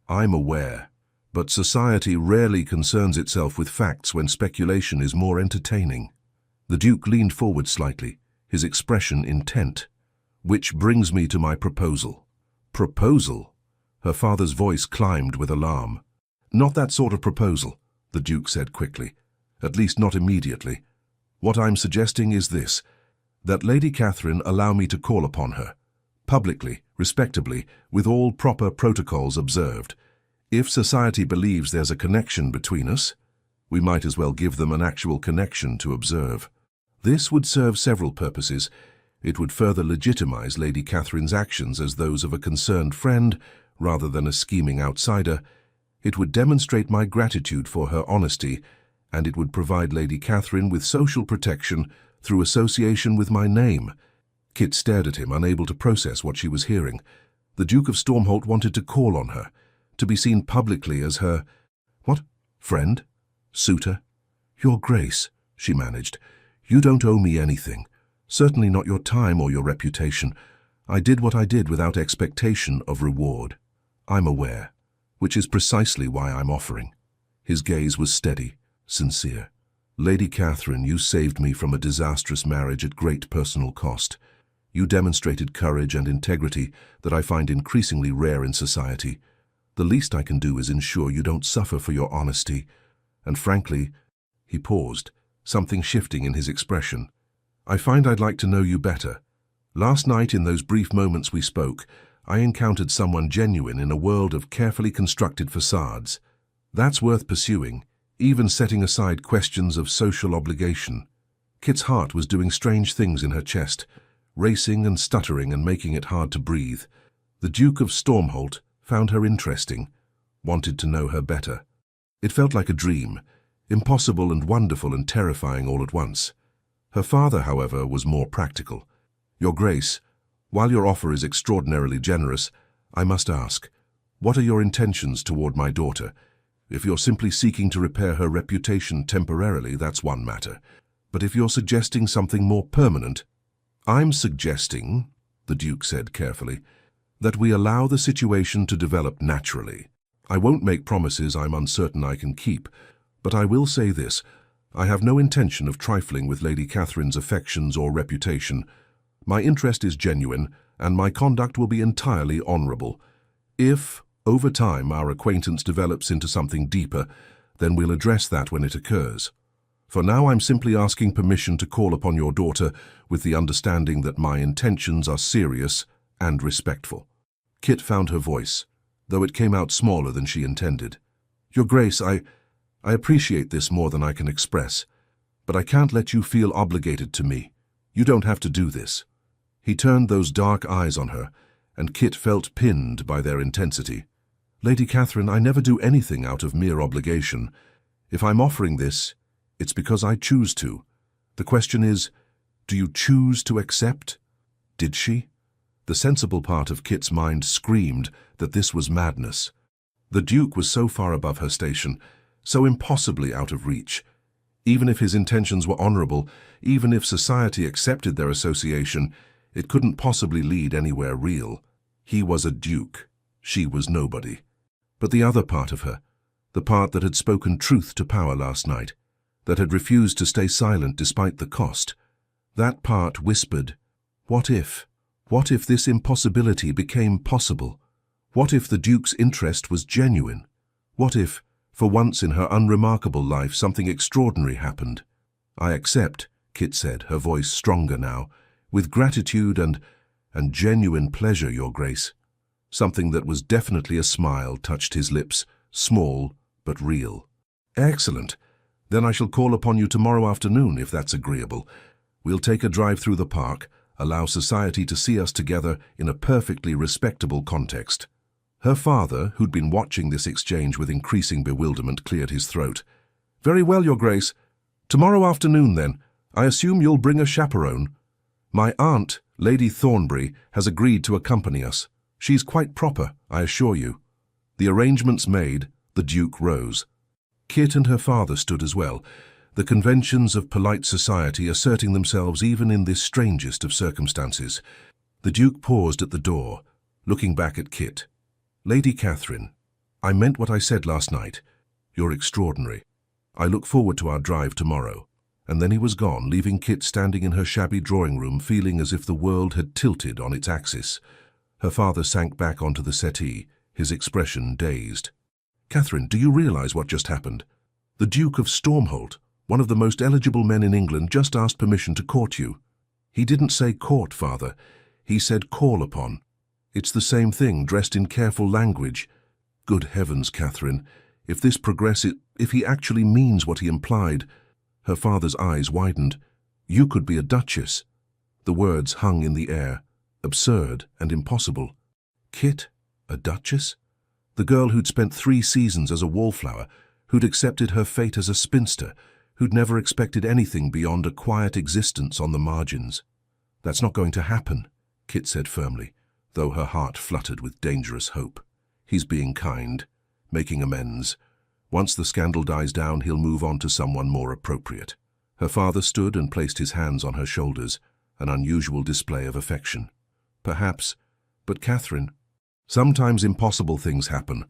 I'm aware, but society rarely concerns itself with facts when speculation is more entertaining. The Duke leaned forward slightly, his expression intent. Which brings me to my proposal. Proposal? Her father's voice climbed with alarm. Not that sort of proposal, the Duke said quickly. At least not immediately. What I'm suggesting is this, that Lady Catherine allow me to call upon her, publicly, respectably, with all proper protocols observed. If society believes there's a connection between us, we might as well give them an actual connection to observe. This would serve several purposes. It would further legitimize Lady Catherine's actions as those of a concerned friend, rather than a scheming outsider. It would demonstrate my gratitude for her honesty, and it would provide Lady Catherine with social protection through association with my name. Kit stared at him, unable to process what she was hearing. The Duke of Stormholt wanted to call on her, to be seen publicly as her... What? Friend? Suitor? Your Grace, she managed. You don't owe me anything. Certainly not your time or your reputation. I did what I did without expectation of reward. I'm aware, which is precisely why I'm offering. His gaze was steady, sincere. Lady Catherine, you saved me from a disastrous marriage at great personal cost. You demonstrated courage and integrity that I find increasingly rare in society. The least I can do is ensure you don't suffer for your honesty. And frankly, he paused, something shifting in his expression. I find I'd like to know you better. Last night, in those brief moments we spoke, I encountered someone genuine in a world of carefully constructed facades. That's worth pursuing, even setting aside questions of social obligation. Kit's heart was doing strange things in her chest, racing and stuttering and making it hard to breathe. The Duke of Stormholt found her interesting, wanted to know her better. It felt like a dream, impossible and wonderful and terrifying all at once. Her father, however, was more practical. Your Grace, while your offer is extraordinarily generous, I must ask, what are your intentions toward my daughter? If you're simply seeking to repair her reputation temporarily, that's one matter. But if you're suggesting something more permanent, I'm suggesting, the Duke said carefully, that we allow the situation to develop naturally. I won't make promises I'm uncertain I can keep, but I will say this. I have no intention of trifling with Lady Catherine's affections or reputation. My interest is genuine, and my conduct will be entirely honourable. If, over time, our acquaintance develops into something deeper, then we'll address that when it occurs. For now, I'm simply asking permission to call upon your daughter with the understanding that my intentions are serious and respectful. Kit found her voice. though it came out smaller than she intended. "Your Grace, I appreciate this more than I can express, but I can't let you feel obligated to me. You don't have to do this." He turned those dark eyes on her, and Kit felt pinned by their intensity. "Lady Catherine, I never do anything out of mere obligation. If I'm offering this, it's because I choose to. The question is, do you choose to accept?" Did she? The sensible part of Kit's mind screamed that this was madness. The Duke was so far above her station, so impossibly out of reach. Even if his intentions were honorable, even if society accepted their association, it couldn't possibly lead anywhere real. He was a duke. She was nobody. But the other part of her, the part that had spoken truth to power last night, that had refused to stay silent despite the cost, that part whispered, what if this impossibility became possible? What if the Duke's interest was genuine? What if, for once in her unremarkable life, something extraordinary happened? "I accept," Kit said, her voice stronger now, "with gratitude and genuine pleasure, Your Grace." Something that was definitely a smile touched his lips, small but real. "Excellent. Then I shall call upon you tomorrow afternoon, if that's agreeable. We'll take a drive through the park, allow society to see us together in a perfectly respectable context." Her father, who'd been watching this exchange with increasing bewilderment, cleared his throat. "Very well, Your Grace. Tomorrow afternoon, then. I assume you'll bring a chaperone?" "My aunt, Lady Thornbury, has agreed to accompany us. She's quite proper, I assure you." The arrangements made, the Duke rose. Kit and her father stood as well, the conventions of polite society asserting themselves even in this strangest of circumstances. The Duke paused at the door, looking back at Kit. "Lady Catherine, I meant what I said last night. You're extraordinary. I look forward to our drive tomorrow." And then he was gone, leaving Kit standing in her shabby drawing room, feeling as if the world had tilted on its axis. Her father sank back onto the settee, his expression dazed. "Catherine, do you realize what just happened? The Duke of Stormholt, one of the most eligible men in England, just asked permission to court you." "He didn't say court, father. He said call upon. It's the same thing, dressed in careful language." "Good heavens, Catherine, if this progresses, if he actually means what he implied..." Her father's eyes widened. "You could be a duchess." The words hung in the air, absurd and impossible. Kit, a duchess? The girl who'd spent 3 seasons as a wallflower, who'd accepted her fate as a spinster, who'd never expected anything beyond a quiet existence on the margins. "That's not going to happen," Kit said firmly, though her heart fluttered with dangerous hope. "He's being kind, making amends. Once the scandal dies down, he'll move on to someone more appropriate." Her father stood and placed his hands on her shoulders, an unusual display of affection. "Perhaps, but Catherine, sometimes impossible things happen.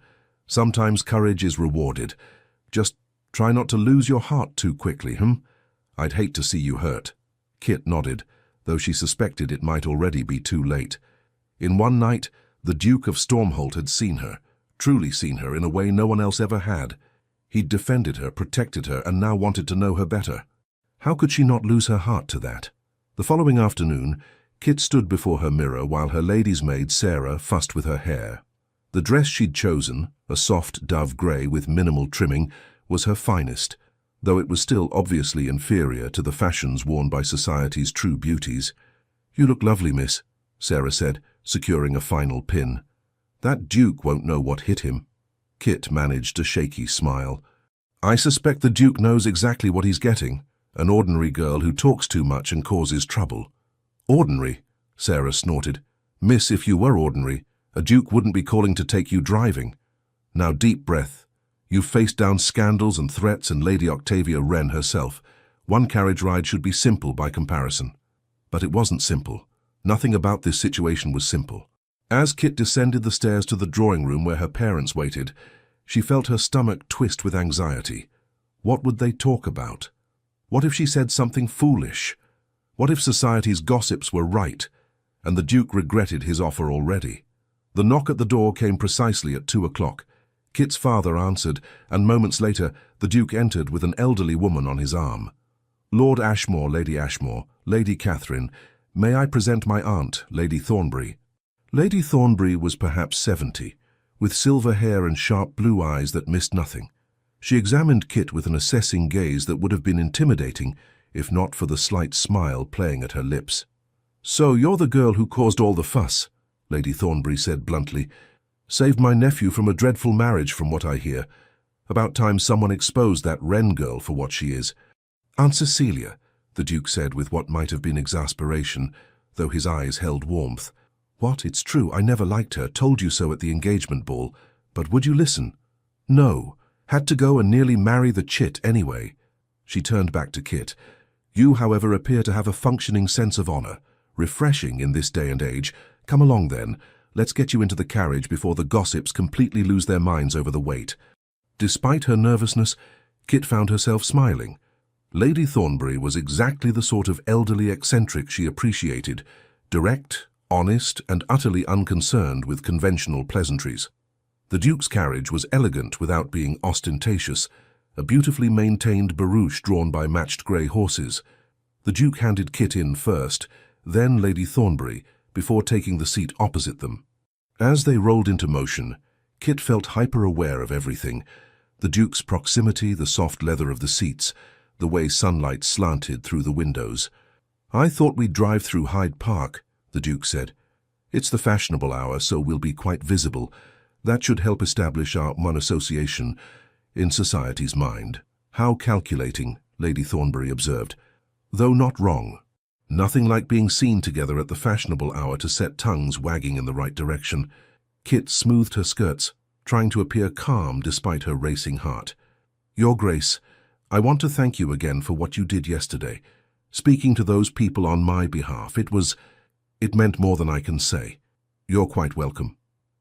Sometimes courage is rewarded. Just try not to lose your heart too quickly, I'd hate to see you hurt." Kit nodded, though she suspected it might already be too late. In one night, the Duke of Stormholt had seen her, truly seen her in a way no one else ever had. He'd defended her, protected her, and now wanted to know her better. How could she not lose her heart to that? The following afternoon, Kit stood before her mirror while her lady's maid, Sarah, fussed with her hair. The dress she'd chosen, a soft dove grey with minimal trimming, was her finest, though it was still obviously inferior to the fashions worn by society's true beauties. "You look lovely, miss," Sarah said, securing a final pin. "That Duke won't know what hit him." Kit managed a shaky smile. "I suspect the Duke knows exactly what he's getting. An ordinary girl who talks too much and causes trouble." "Ordinary?" Sarah snorted. "Miss, if you were ordinary, a Duke wouldn't be calling to take you driving. Now deep breath. You've faced down scandals and threats and Lady Octavia Wren herself. One carriage ride should be simple by comparison." But it wasn't simple. Nothing about this situation was simple. As Kit descended the stairs to the drawing room where her parents waited, she felt her stomach twist with anxiety. What would they talk about? What if she said something foolish? What if society's gossips were right, and the Duke regretted his offer already? The knock at the door came precisely at 2 o'clock. Kit's father answered, and moments later the Duke entered with an elderly woman on his arm. "Lord Ashmore, Lady Catherine, may I present my aunt, Lady Thornbury?" Lady Thornbury was perhaps 70, with silver hair and sharp blue eyes that missed nothing. She examined Kit with an assessing gaze that would have been intimidating if not for the slight smile playing at her lips. "So you're the girl who caused all the fuss," Lady Thornbury said bluntly. "Saved my nephew from a dreadful marriage, from what I hear. About time someone exposed that Wren girl for what she is." "Aunt Cecilia," the Duke said with what might have been exasperation, though his eyes held warmth. "What? It's true, I never liked her, told you so at the engagement ball. But would you listen?" "No. Had to go and nearly marry the chit anyway." She turned back to Kit. "You, however, appear to have a functioning sense of honor. Refreshing in this day and age. Come along then. Let's get you into the carriage before the gossips completely lose their minds over the wait." Despite her nervousness, Kit found herself smiling. Lady Thornbury was exactly the sort of elderly eccentric she appreciated, direct, honest, and utterly unconcerned with conventional pleasantries. The Duke's carriage was elegant without being ostentatious, a beautifully maintained barouche drawn by matched grey horses. The Duke handed Kit in first, then Lady Thornbury, before taking the seat opposite them. As they rolled into motion, Kit felt hyper-aware of everything: the Duke's proximity, the soft leather of the seats, the way sunlight slanted through the windows. "I thought we'd drive through Hyde Park," the Duke said. "It's the fashionable hour, so we'll be quite visible. That should help establish our association in society's mind." "How calculating," Lady Thornbury observed. "Though not wrong. Nothing like being seen together at the fashionable hour to set tongues wagging in the right direction." Kit smoothed her skirts, trying to appear calm despite her racing heart. "Your Grace, I want to thank you again for what you did yesterday. Speaking to those people on my behalf, it meant more than I can say. You're quite welcome.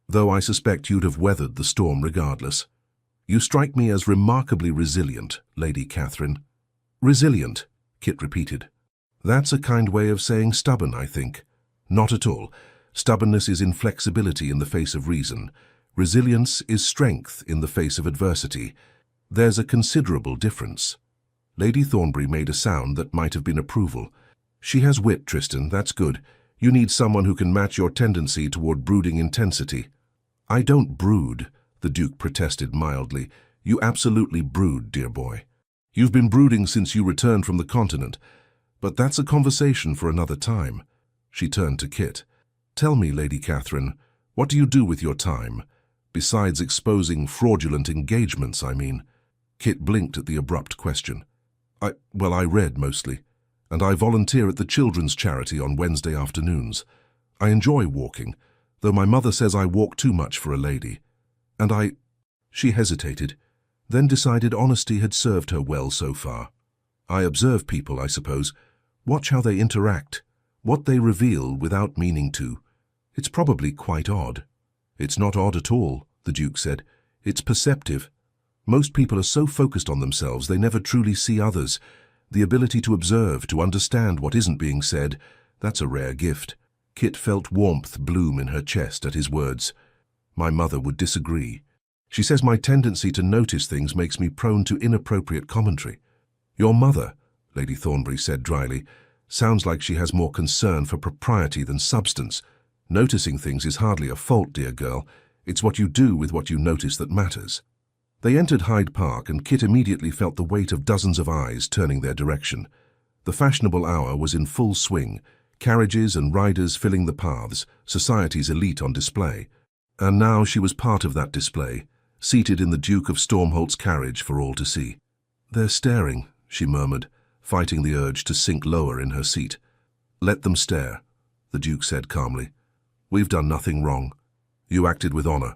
Though I suspect you'd have weathered the storm regardless. You strike me as remarkably resilient, Lady Catherine." "Resilient," Kit repeated. "That's a kind way of saying stubborn, I think." "Not at all. Stubbornness is inflexibility in the face of reason. Resilience is strength in the face of adversity. There's a considerable difference." Lady Thornbury made a sound that might have been approval. "She has wit, Tristan, that's good. You need someone who can match your tendency toward brooding intensity." "I don't brood," the Duke protested mildly. "You absolutely brood, dear boy. You've been brooding since you returned from the continent. But that's a conversation for another time." She turned to Kit. "Tell me, Lady Catherine, what do you do with your time? Besides exposing fraudulent engagements, I mean." Kit blinked at the abrupt question. I read mostly, and I volunteer at the children's charity on Wednesday afternoons. I enjoy walking, though my mother says I walk too much for a lady. And She hesitated, then decided honesty had served her well so far. "I observe people, I suppose. Watch how they interact, what they reveal without meaning to. It's probably quite odd." "It's not odd at all," the Duke said. "It's perceptive. Most people are so focused on themselves they never truly see others. The ability to observe, to understand what isn't being said, that's a rare gift." Kit felt warmth bloom in her chest at his words. "My mother would disagree. She says my tendency to notice things makes me prone to inappropriate commentary." "Your mother," Lady Thornbury said dryly, "sounds like she has more concern for propriety than substance. Noticing things is hardly a fault, dear girl. It's what you do with what you notice that matters." They entered Hyde Park, and Kit immediately felt the weight of dozens of eyes turning their direction. The fashionable hour was in full swing, carriages and riders filling the paths, society's elite on display. And now she was part of that display, seated in the Duke of Stormholt's carriage for all to see. "They're staring," she murmured, fighting the urge to sink lower in her seat. "Let them stare," the Duke said calmly. "We've done nothing wrong. You acted with honor.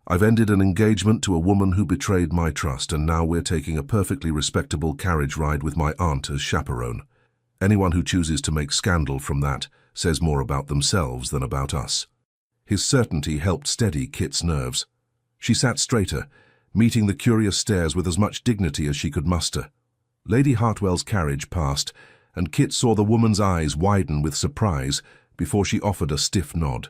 I've ended an engagement to a woman who betrayed my trust, and now we're taking a perfectly respectable carriage ride with my aunt as chaperone. Anyone who chooses to make scandal from that says more about themselves than about us." His certainty helped steady Kit's nerves. She sat straighter, meeting the curious stares with as much dignity as she could muster. Lady Hartwell's carriage passed, and Kit saw the woman's eyes widen with surprise before she offered a stiff nod.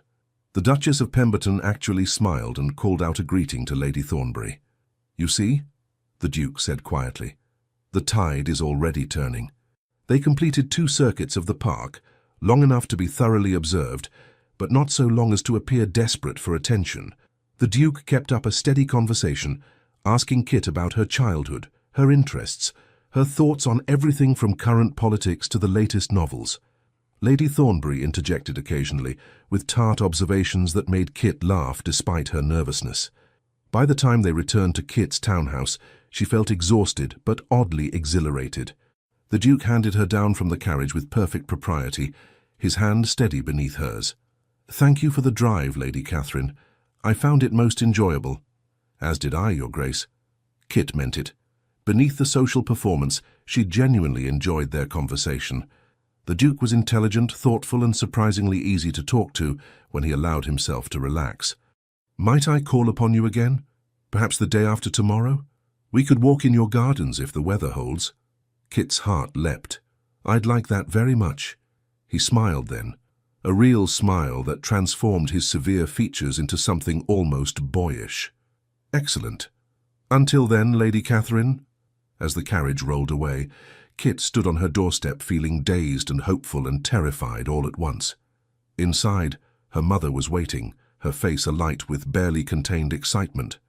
The Duchess of Pemberton actually smiled and called out a greeting to Lady Thornbury. "You see?" the Duke said quietly. "The tide is already turning." They completed 2 circuits of the park, long enough to be thoroughly observed, but not so long as to appear desperate for attention. The Duke kept up a steady conversation, asking Kit about her childhood, her interests, her thoughts on everything from current politics to the latest novels. Lady Thornbury interjected occasionally, with tart observations that made Kit laugh despite her nervousness. By the time they returned to Kit's townhouse, she felt exhausted but oddly exhilarated. The Duke handed her down from the carriage with perfect propriety, his hand steady beneath hers. "Thank you for the drive, Lady Catherine. I found it most enjoyable." "As did I, Your Grace." Kit meant it. Beneath the social performance, she genuinely enjoyed their conversation. The Duke was intelligent, thoughtful, and surprisingly easy to talk to when he allowed himself to relax. "Might I call upon you again? Perhaps the day after tomorrow? We could walk in your gardens if the weather holds." Kit's heart leapt. "I'd like that very much." He smiled then, a real smile that transformed his severe features into something almost boyish. "Excellent. Until then, Lady Catherine." As the carriage rolled away, Kit stood on her doorstep feeling dazed and hopeful and terrified all at once. Inside, her mother was waiting, her face alight with barely contained excitement.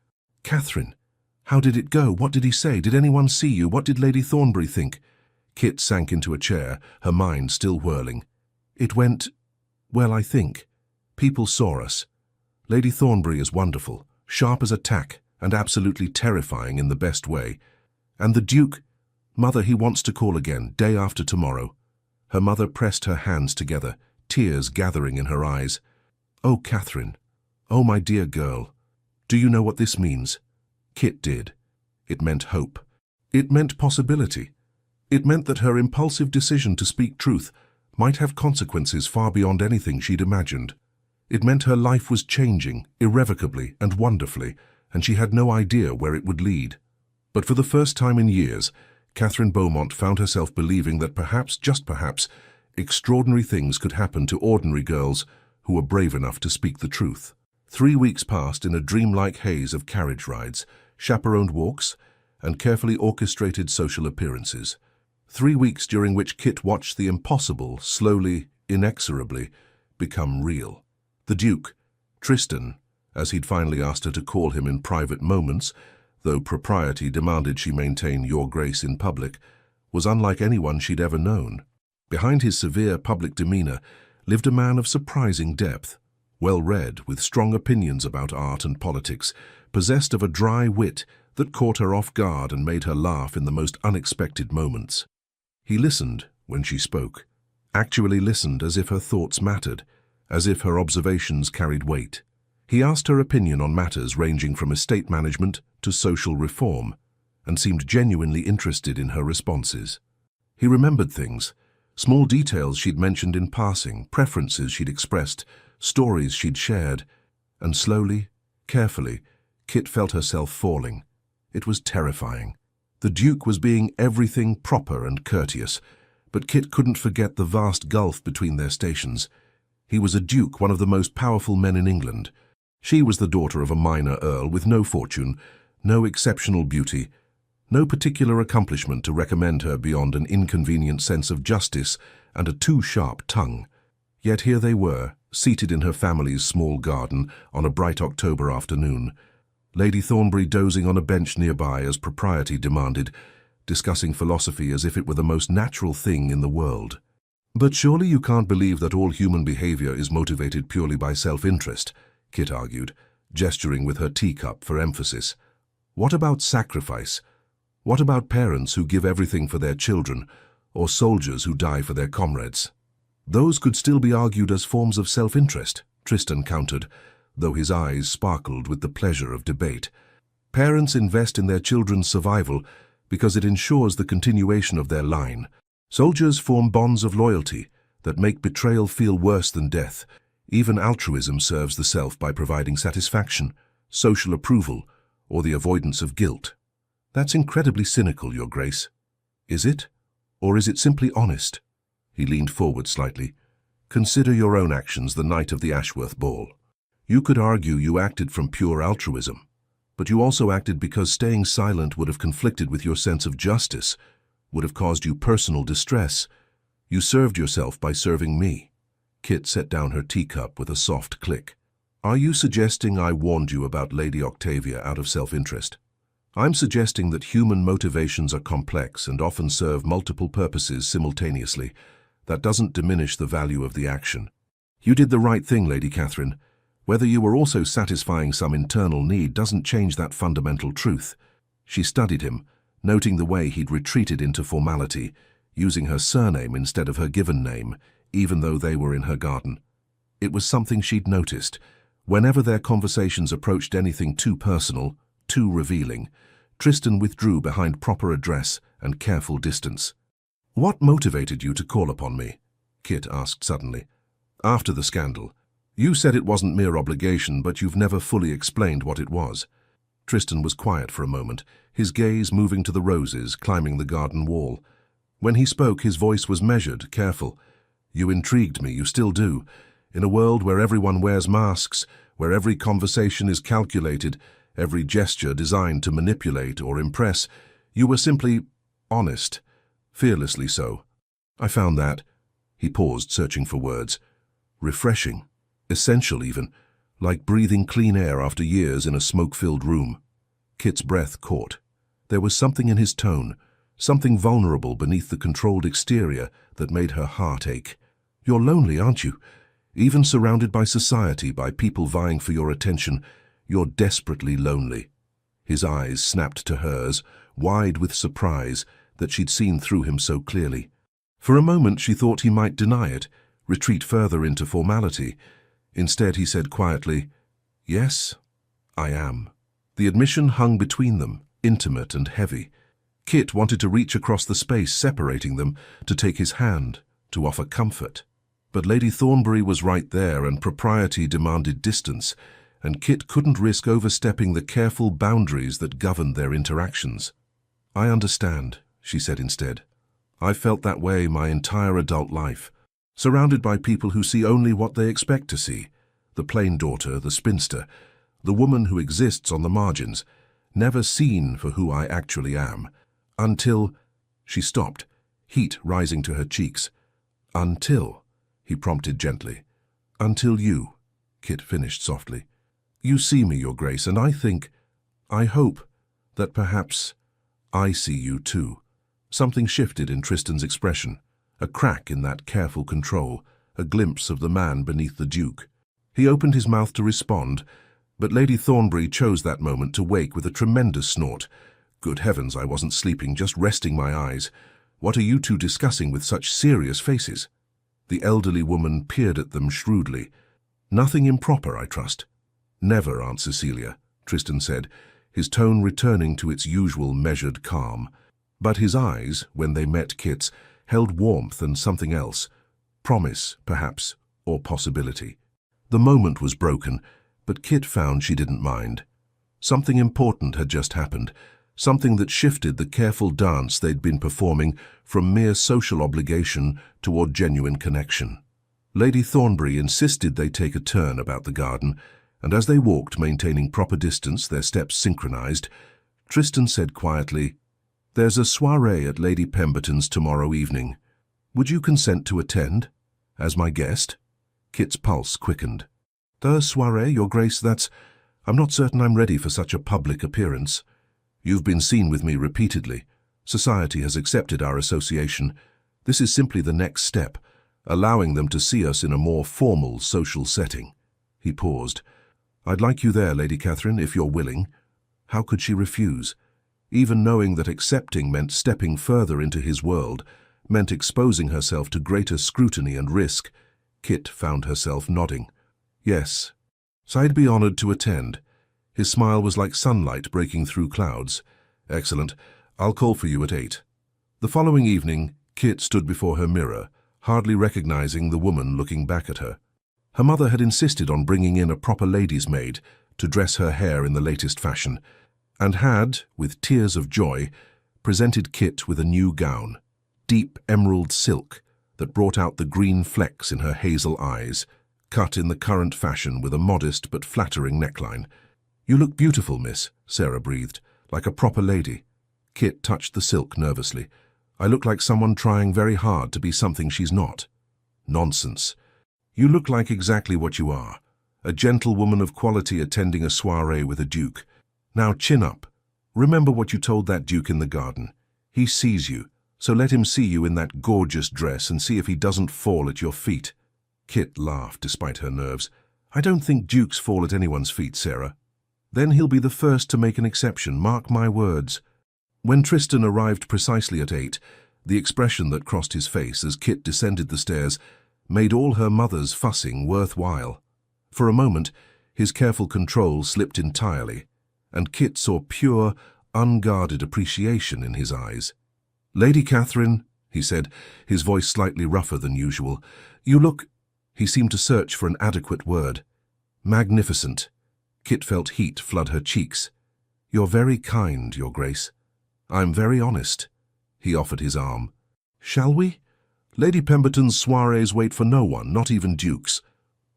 "Catherine, how did it go? What did he say? Did anyone see you? What did Lady Thornbury think?" Kit sank into a chair, her mind still whirling. "It went, well, I think. People saw us. Lady Thornbury is wonderful, sharp as a tack, and absolutely terrifying in the best way. And the Duke, Mother, he wants to call again, day after tomorrow." Her mother pressed her hands together, tears gathering in her eyes. "Oh, Catherine. Oh, my dear girl. Do you know what this means?" Kit did. It meant hope. It meant possibility. It meant that her impulsive decision to speak truth might have consequences far beyond anything she'd imagined. It meant her life was changing, irrevocably and wonderfully, and she had no idea where it would lead. But for the first time in years, Catherine Beaumont found herself believing that perhaps, just perhaps, extraordinary things could happen to ordinary girls who were brave enough to speak the truth. 3 weeks passed in a dreamlike haze of carriage rides, chaperoned walks, and carefully orchestrated social appearances. 3 weeks during which Kit watched the impossible, slowly, inexorably, become real. The Duke, Tristan, as he'd finally asked her to call him in private moments, though propriety demanded she maintain Your Grace in public, was unlike anyone she'd ever known. Behind his severe public demeanor lived a man of surprising depth, well-read, with strong opinions about art and politics, possessed of a dry wit that caught her off guard and made her laugh in the most unexpected moments. He listened when she spoke, actually listened as if her thoughts mattered, as if her observations carried weight. He asked her opinion on matters ranging from estate management to social reform, and seemed genuinely interested in her responses. He remembered things, small details she'd mentioned in passing, preferences she'd expressed, stories she'd shared, and slowly, carefully, Kit felt herself falling. It was terrifying. The Duke was being everything proper and courteous, but Kit couldn't forget the vast gulf between their stations. He was a duke, one of the most powerful men in England. She was the daughter of a minor earl with no fortune, no exceptional beauty, no particular accomplishment to recommend her beyond an inconvenient sense of justice and a too-sharp tongue. Yet here they were, seated in her family's small garden on a bright October afternoon, Lady Thornbury dozing on a bench nearby as propriety demanded, discussing philosophy as if it were the most natural thing in the world. "But surely you can't believe that all human behavior is motivated purely by self-interest," Kit argued, gesturing with her teacup for emphasis. "What about sacrifice? What about parents who give everything for their children, or soldiers who die for their comrades?" "Those could still be argued as forms of self-interest," Tristan countered, though his eyes sparkled with the pleasure of debate. "Parents invest in their children's survival because it ensures the continuation of their line. Soldiers form bonds of loyalty that make betrayal feel worse than death. Even altruism serves the self by providing satisfaction, social approval, or the avoidance of guilt." "That's incredibly cynical, Your Grace." "Is it? Or is it simply honest?" He leaned forward slightly. "Consider your own actions the night of the Ashworth Ball. You could argue you acted from pure altruism, but you also acted because staying silent would have conflicted with your sense of justice, would have caused you personal distress. You served yourself by serving me." Kit set down her teacup with a soft click. Are you suggesting I warned you about Lady Octavia out of self-interest? I'm suggesting that human motivations are complex and often serve multiple purposes simultaneously. That doesn't diminish the value of the action. You did the right thing, Lady Catherine. Whether you were also satisfying some internal need doesn't change that fundamental truth. She studied him, noting the way he'd retreated into formality, using her surname instead of her given name, even though they were in her garden. It was something she'd noticed. Whenever their conversations approached anything too personal, too revealing, Tristan withdrew behind proper address and careful distance. "What motivated you to call upon me?" Kit asked suddenly. "After the scandal. You said it wasn't mere obligation, but you've never fully explained what it was." Tristan was quiet for a moment, his gaze moving to the roses climbing the garden wall. When he spoke, his voice was measured, careful. "You intrigued me, you still do. In a world where everyone wears masks, where every conversation is calculated, every gesture designed to manipulate or impress, you were simply honest, fearlessly so. I found that," he paused, searching for words, "refreshing, essential even, like breathing clean air after years in a smoke-filled room." Kit's breath caught. There was something in his tone, something vulnerable beneath the controlled exterior that made her heart ache. "You're lonely, aren't you? Even surrounded by society, by people vying for your attention, you're desperately lonely." His eyes snapped to hers, wide with surprise that she'd seen through him so clearly. For a moment she thought he might deny it, retreat further into formality. Instead he said quietly, "Yes, I am." The admission hung between them, intimate and heavy. Kit wanted to reach across the space separating them, to take his hand, to offer comfort. But Lady Thornbury was right there, and propriety demanded distance, and Kit couldn't risk overstepping the careful boundaries that governed their interactions. "I understand," she said instead. "I've felt that way my entire adult life, surrounded by people who see only what they expect to see. The plain daughter, the spinster, the woman who exists on the margins, never seen for who I actually am. Until—" She stopped, heat rising to her cheeks. "Until," he prompted gently. "Until you," Kit finished softly. "You see me, Your Grace, and I hope, that perhaps I see you too." Something shifted in Tristan's expression, a crack in that careful control, a glimpse of the man beneath the Duke. He opened his mouth to respond, but Lady Thornbury chose that moment to wake with a tremendous snort. "Good heavens, I wasn't sleeping, just resting my eyes. What are you two discussing with such serious faces?" The elderly woman peered at them shrewdly. "Nothing improper, I trust." "Never, Aunt Cecilia," Tristan said, his tone returning to its usual measured calm. But his eyes, when they met Kit's, held warmth and something else. Promise, perhaps, or possibility. The moment was broken, but Kit found she didn't mind. Something important had just happened, something that shifted the careful dance they'd been performing from mere social obligation toward genuine connection. Lady Thornbury insisted they take a turn about the garden, and as they walked, maintaining proper distance, their steps synchronized, Tristan said quietly, "There's a soirée at Lady Pemberton's tomorrow evening. Would you consent to attend, as my guest?" Kit's pulse quickened. "The soirée, Your Grace, I'm not certain I'm ready for such a public appearance. You've been seen with me repeatedly. Society has accepted our association. This is simply the next step, allowing them to see us in a more formal social setting." He paused. "I'd like you there, Lady Catherine, if you're willing." How could she refuse? Even knowing that accepting meant stepping further into his world, meant exposing herself to greater scrutiny and risk, Kit found herself nodding. "Yes, so I'd be honored to attend." His smile was like sunlight breaking through clouds. "Excellent. I'll call for you at 8. The following evening, Kit stood before her mirror, hardly recognizing the woman looking back at her. Her mother had insisted on bringing in a proper lady's maid to dress her hair in the latest fashion, and had, with tears of joy, presented Kit with a new gown, deep emerald silk that brought out the green flecks in her hazel eyes, cut in the current fashion with a modest but flattering neckline. "You look beautiful, miss," Sarah breathed, "like a proper lady." Kit touched the silk nervously. "I look like someone trying very hard to be something she's not." "Nonsense. You look like exactly what you are, a gentlewoman of quality attending a soiree with a duke. Now chin up. Remember what you told that duke in the garden. He sees you, so let him see you in that gorgeous dress and see if he doesn't fall at your feet." Kit laughed despite her nerves. "I don't think dukes fall at anyone's feet, Sarah." "Then he'll be the first to make an exception, mark my words." When Tristan arrived precisely at 8, the expression that crossed his face as Kit descended the stairs made all her mother's fussing worthwhile. For a moment, his careful control slipped entirely, and Kit saw pure, unguarded appreciation in his eyes. "Lady Catherine," he said, his voice slightly rougher than usual, "you look—" He seemed to search for an adequate word. "Magnificent." Kit felt heat flood her cheeks. "You're very kind, Your Grace." "I'm very honest." He offered his arm. "Shall we?" Lady Pemberton's soirees wait for no one, not even dukes.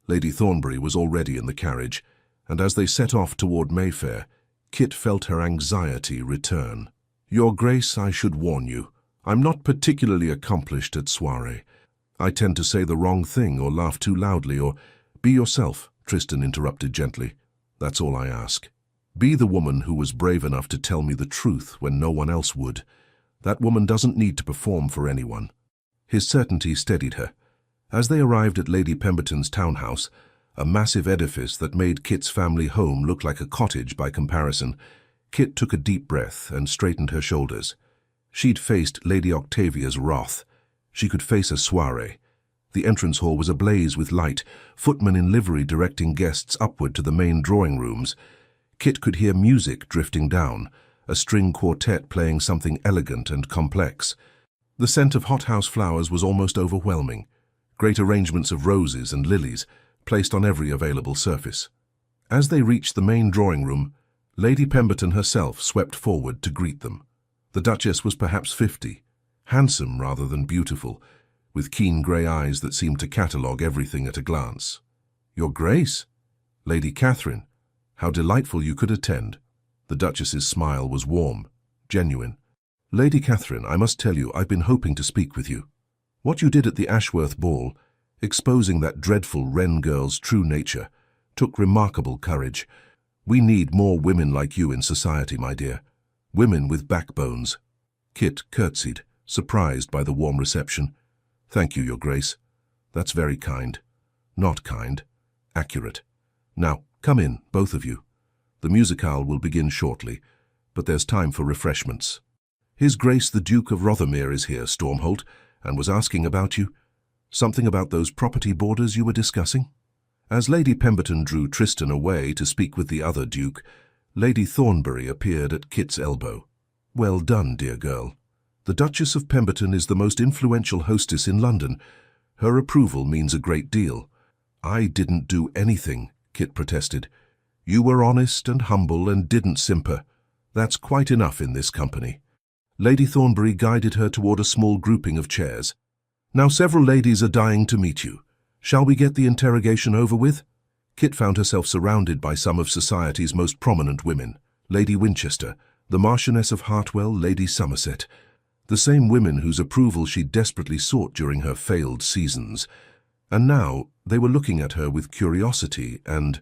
Lady Thornbury was already in the carriage, and as they set off toward Mayfair, Kit felt her anxiety return. "Your Grace, I should warn you, I'm not particularly accomplished at soiree. I tend to say the wrong thing or laugh too loudly or—" "Be yourself," Tristan interrupted gently. "That's all I ask. Be the woman who was brave enough to tell me the truth when no one else would. That woman doesn't need to perform for anyone." His certainty steadied her. As they arrived at Lady Pemberton's townhouse, a massive edifice that made Kit's family home look like a cottage by comparison, Kit took a deep breath and straightened her shoulders. She'd faced Lady Octavia's wrath. She could face a soiree. The entrance hall was ablaze with light, footmen in livery directing guests upward to the main drawing rooms. Kit could hear music drifting down, a string quartet playing something elegant and complex. The scent of hothouse flowers was almost overwhelming. Great arrangements of roses and lilies, placed on every available surface. As they reached the main drawing room, Lady Pemberton herself swept forward to greet them. The Duchess was perhaps 50, handsome rather than beautiful, with keen grey eyes that seemed to catalogue everything at a glance. "Your Grace, Lady Catherine, how delightful you could attend." The Duchess's smile was warm, genuine. "Lady Catherine, I must tell you, I've been hoping to speak with you. What you did at the Ashworth ball, exposing that dreadful Wren girl's true nature, took remarkable courage. We need more women like you in society, my dear. Women with backbones." Kit curtsied, surprised by the warm reception. "Thank you, Your Grace. That's very kind. Not kind. Accurate. Now, come in, both of you. The musicale will begin shortly, but there's time for refreshments. His Grace the Duke of Rothermere is here, Stormholt, and was asking about you. Something about those property borders you were discussing?" As Lady Pemberton drew Tristan away to speak with the other Duke, Lady Thornbury appeared at Kit's elbow. "Well done, dear girl. The Duchess of Pemberton is the most influential hostess in London. Her approval means a great deal." "I didn't do anything," Kit protested. "You were honest and humble and didn't simper. That's quite enough in this company." Lady Thornbury guided her toward a small grouping of chairs. "Now several ladies are dying to meet you. Shall we get the interrogation over with?" Kit found herself surrounded by some of society's most prominent women. Lady Winchester, the Marchioness of Hartwell, Lady Somerset. The same women whose approval she desperately sought during her failed seasons. And now they were looking at her with curiosity and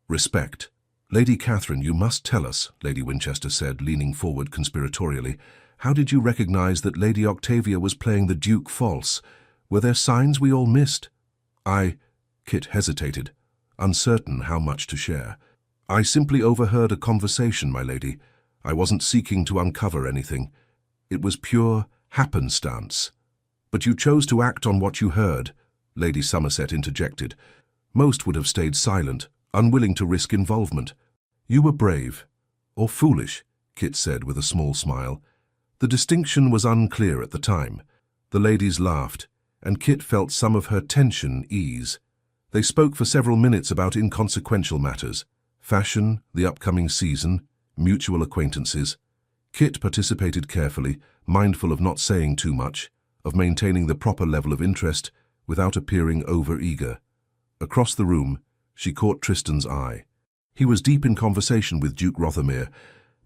respect. "Lady Catherine, you must tell us," Lady Winchester said, leaning forward conspiratorially. "How did you recognize that Lady Octavia was playing the Duke false? Were there signs we all missed?" Kit hesitated, uncertain how much to share. "I simply overheard a conversation, my lady. I wasn't seeking to uncover anything. It was pure happenstance." "But you chose to act on what you heard," Lady Somerset interjected. "Most would have stayed silent, unwilling to risk involvement." "You were brave. Or foolish," Kit said with a small smile. The distinction was unclear at the time. The ladies laughed, and Kit felt some of her tension ease. They spoke for several minutes about inconsequential matters: fashion, the upcoming season, mutual acquaintances. Kit participated carefully, mindful of not saying too much, of maintaining the proper level of interest without appearing over-eager. Across the room, she caught Tristan's eye. He was deep in conversation with Duke Rothermere,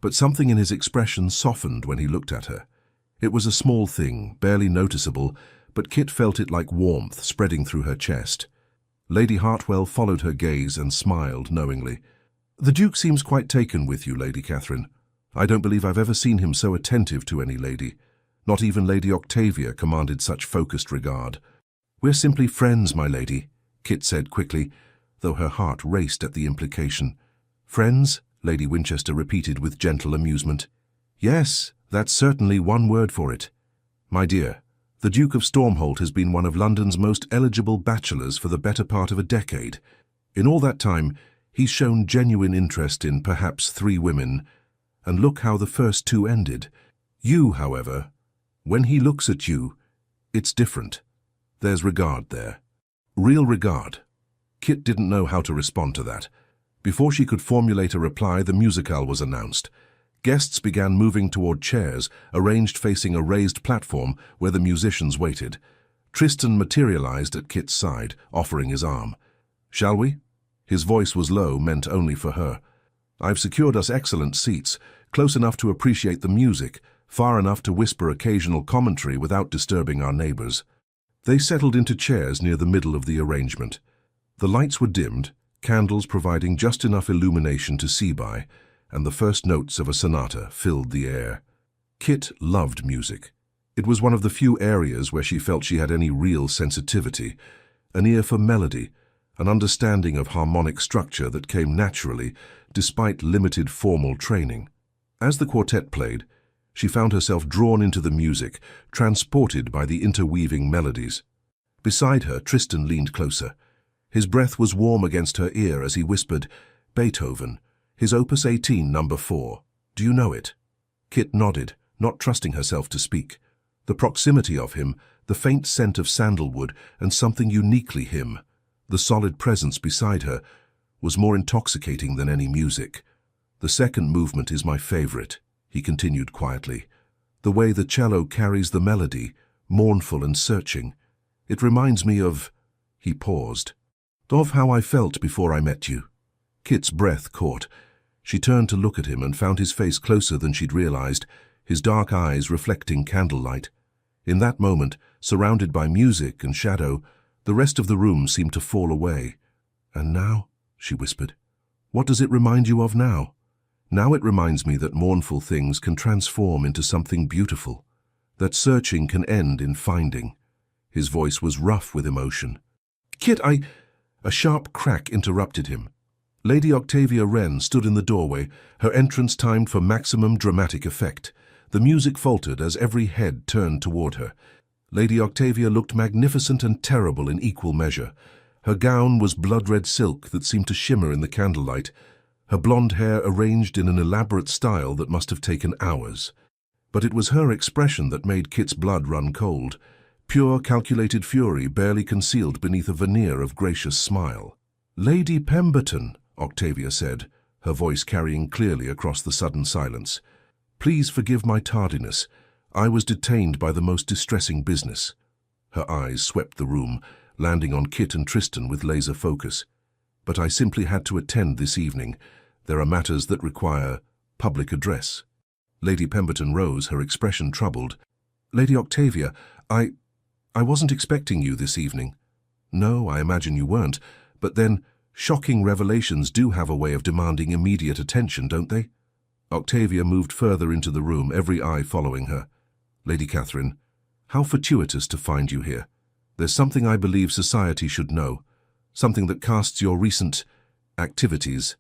but something in his expression softened when he looked at her. It was a small thing, barely noticeable, but Kit felt it like warmth spreading through her chest. Lady Hartwell followed her gaze and smiled knowingly. "The Duke seems quite taken with you, Lady Catherine. I don't believe I've ever seen him so attentive to any lady. Not even Lady Octavia commanded such focused regard." "We're simply friends, my lady," Kit said quickly, though her heart raced at the implication. "Friends?" Lady Winchester repeated with gentle amusement. "Yes, that's certainly one word for it. My dear, the Duke of Stormholt has been one of London's most eligible bachelors for the better part of a decade. In all that time, he's shown genuine interest in perhaps 3 women, and look how the first 2 ended. You, however, when he looks at you, it's different. There's regard there. Real regard." Kit didn't know how to respond to that. Before she could formulate a reply, the musicale was announced. Guests began moving toward chairs, arranged facing a raised platform where the musicians waited. Tristan materialized at Kit's side, offering his arm. "Shall we?" His voice was low, meant only for her. "I've secured us excellent seats, close enough to appreciate the music, far enough to whisper occasional commentary without disturbing our neighbors." They settled into chairs near the middle of the arrangement. The lights were dimmed, candles providing just enough illumination to see by, and the first notes of a sonata filled the air. Kit loved music. It was one of the few areas where she felt she had any real sensitivity, an ear for melody, an understanding of harmonic structure that came naturally, despite limited formal training. As the quartet played, she found herself drawn into the music, transported by the interweaving melodies. Beside her, Tristan leaned closer. His breath was warm against her ear as he whispered, "Beethoven, his Opus 18, number 4. Do you know it?" Kit nodded, not trusting herself to speak. The proximity of him, the faint scent of sandalwood, and something uniquely him, the solid presence beside her, was more intoxicating than any music. "The second movement is my favorite," he continued quietly. "The way the cello carries the melody, mournful and searching. It reminds me of—" he paused. "Of how I felt before I met you." Kit's breath caught. She turned to look at him and found his face closer than she'd realized, his dark eyes reflecting candlelight. In that moment, surrounded by music and shadow, the rest of the room seemed to fall away. "And now," she whispered, "what does it remind you of now?" "Now it reminds me that mournful things can transform into something beautiful, that searching can end in finding." His voice was rough with emotion. "Kit, A sharp crack interrupted him. Lady Octavia Wren stood in the doorway, her entrance timed for maximum dramatic effect. The music faltered as every head turned toward her. Lady Octavia looked magnificent and terrible in equal measure. Her gown was blood-red silk that seemed to shimmer in the candlelight, her blonde hair arranged in an elaborate style that must have taken hours. But it was her expression that made Kit's blood run cold. Pure, calculated fury barely concealed beneath a veneer of gracious smile. "Lady Pemberton," Octavia said, her voice carrying clearly across the sudden silence. "Please forgive my tardiness. I was detained by the most distressing business." Her eyes swept the room, landing on Kit and Tristan with laser focus. "But I simply had to attend this evening. There are matters that require public address." Lady Pemberton rose, her expression troubled. "Lady Octavia, I wasn't expecting you this evening." "No, I imagine you weren't. But then, shocking revelations do have a way of demanding immediate attention, don't they?" Octavia moved further into the room, every eye following her. "Lady Catherine, how fortuitous to find you here. There's something I believe society should know, something that casts your recent activities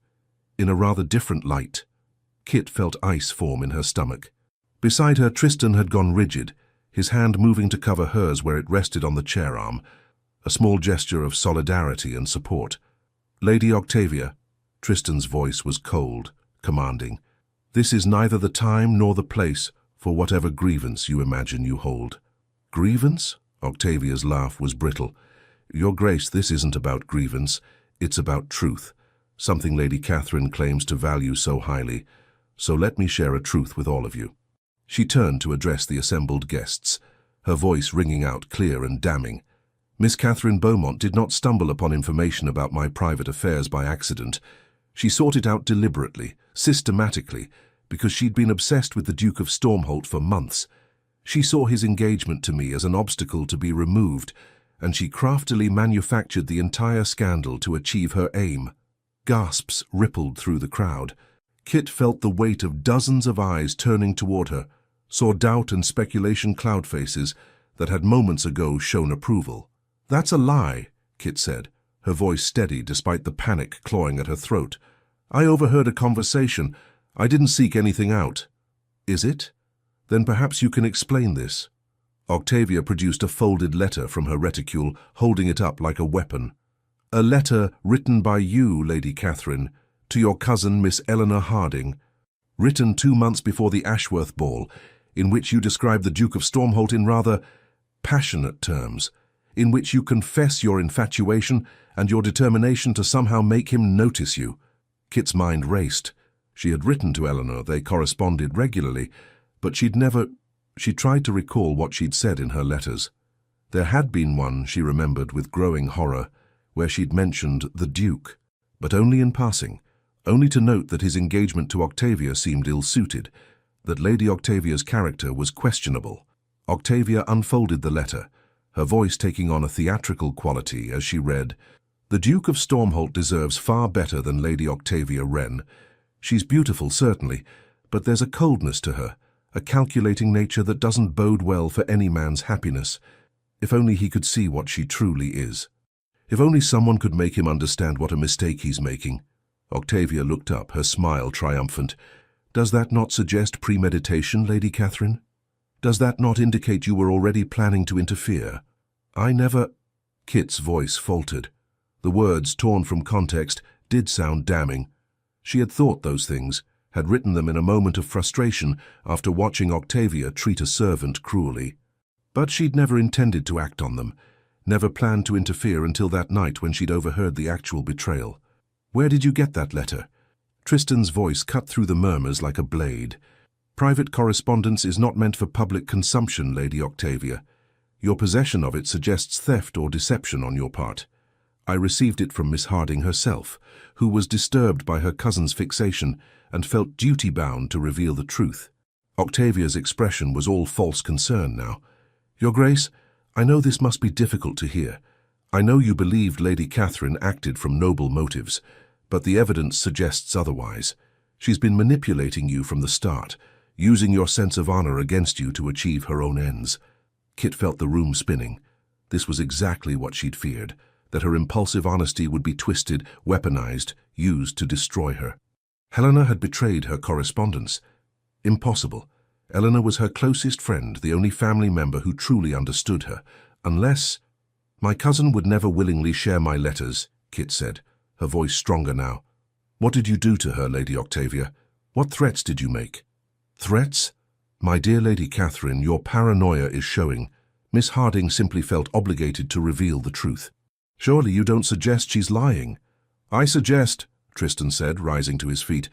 in a rather different light." Kit felt ice form in her stomach. Beside her, Tristan had gone rigid, his hand moving to cover hers where it rested on the chair arm, a small gesture of solidarity and support. "Lady Octavia," Tristan's voice was cold, commanding, "this is neither the time nor the place for whatever grievance you imagine you hold." "Grievance?" Octavia's laugh was brittle. "Your Grace, this isn't about grievance, it's about truth, something Lady Catherine claims to value so highly, so let me share a truth with all of you." She turned to address the assembled guests, her voice ringing out clear and damning. "Miss Catherine Beaumont did not stumble upon information about my private affairs by accident. She sought it out deliberately, systematically, because she'd been obsessed with the Duke of Stormholt for months. She saw his engagement to me as an obstacle to be removed, and she craftily manufactured the entire scandal to achieve her aim. Gasps rippled through the crowd. Kit felt the weight of dozens of eyes turning toward her, saw doubt and speculation cloud faces that had moments ago shown approval. "That's a lie," Kit said, her voice steady despite the panic clawing at her throat. "I overheard a conversation. I didn't seek anything out." "Is it? Then perhaps you can explain this." Octavia produced a folded letter from her reticule, holding it up like a weapon. "A letter written by you, Lady Catherine, to your cousin Miss Eleanor Harding, written 2 months before the Ashworth ball, in which you describe the Duke of Stormholt in rather passionate terms, in which you confess your infatuation and your determination to somehow make him notice you." Kit's mind raced. She had written to Eleanor, they corresponded regularly, but she tried to recall what she'd said in her letters. There had been one, she remembered with growing horror, where she'd mentioned the Duke, but only in passing, only to note that his engagement to Octavia seemed ill-suited, that Lady Octavia's character was questionable. Octavia unfolded the letter, her voice taking on a theatrical quality as she read, "The Duke of Stormholt deserves far better than Lady Octavia Wren. She's beautiful, certainly, but there's a coldness to her, a calculating nature that doesn't bode well for any man's happiness. If only he could see what she truly is. If only someone could make him understand what a mistake he's making." Octavia looked up, her smile triumphant. "Does that not suggest premeditation, Lady Catherine? Does that not indicate you were already planning to interfere?" "I never—" Kit's voice faltered. The words, torn from context, did sound damning. She had thought those things, had written them in a moment of frustration after watching Octavia treat a servant cruelly. But she'd never intended to act on them, never planned to interfere until that night when she'd overheard the actual betrayal. "Where did you get that letter?" Tristan's voice cut through the murmurs like a blade. "Private correspondence is not meant for public consumption, Lady Octavia. Your possession of it suggests theft or deception on your part. I received it from Miss Harding herself, who was disturbed by her cousin's fixation and felt duty-bound to reveal the truth." Octavia's expression was all false concern now. "Your Grace, I know this must be difficult to hear. I know you believed Lady Catherine acted from noble motives, but the evidence suggests otherwise. She's been manipulating you from the start, using your sense of honor against you to achieve her own ends." Kit felt the room spinning. This was exactly what she'd feared, that her impulsive honesty would be twisted, weaponized, used to destroy her. Helena had betrayed her correspondence. Impossible. Eleanor was her closest friend, the only family member who truly understood her. Unless— "My cousin would never willingly share my letters," Kit said, her voice stronger now. "What did you do to her, Lady Octavia? What threats did you make?" "Threats? My dear Lady Catherine, your paranoia is showing. Miss Harding simply felt obligated to reveal the truth." "Surely you don't suggest she's lying?" "I suggest," Tristan said, rising to his feet,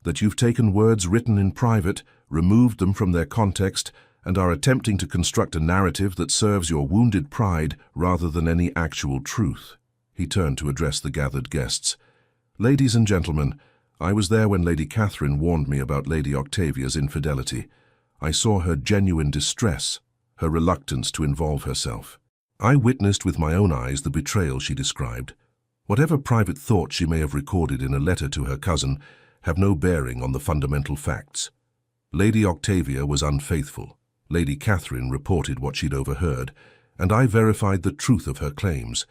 "that you've taken words written in private, removed them from their context, and are attempting to construct a narrative that serves your wounded pride rather than any actual truth." He turned to address the gathered guests. "Ladies and gentlemen, I was there when Lady Catherine warned me about Lady Octavia's infidelity. I saw her genuine distress, her reluctance to involve herself. I witnessed with my own eyes the betrayal she described. Whatever private thoughts she may have recorded in a letter to her cousin have no bearing on the fundamental facts. Lady Octavia was unfaithful. Lady Catherine reported what she'd overheard, and I verified the truth of her claims.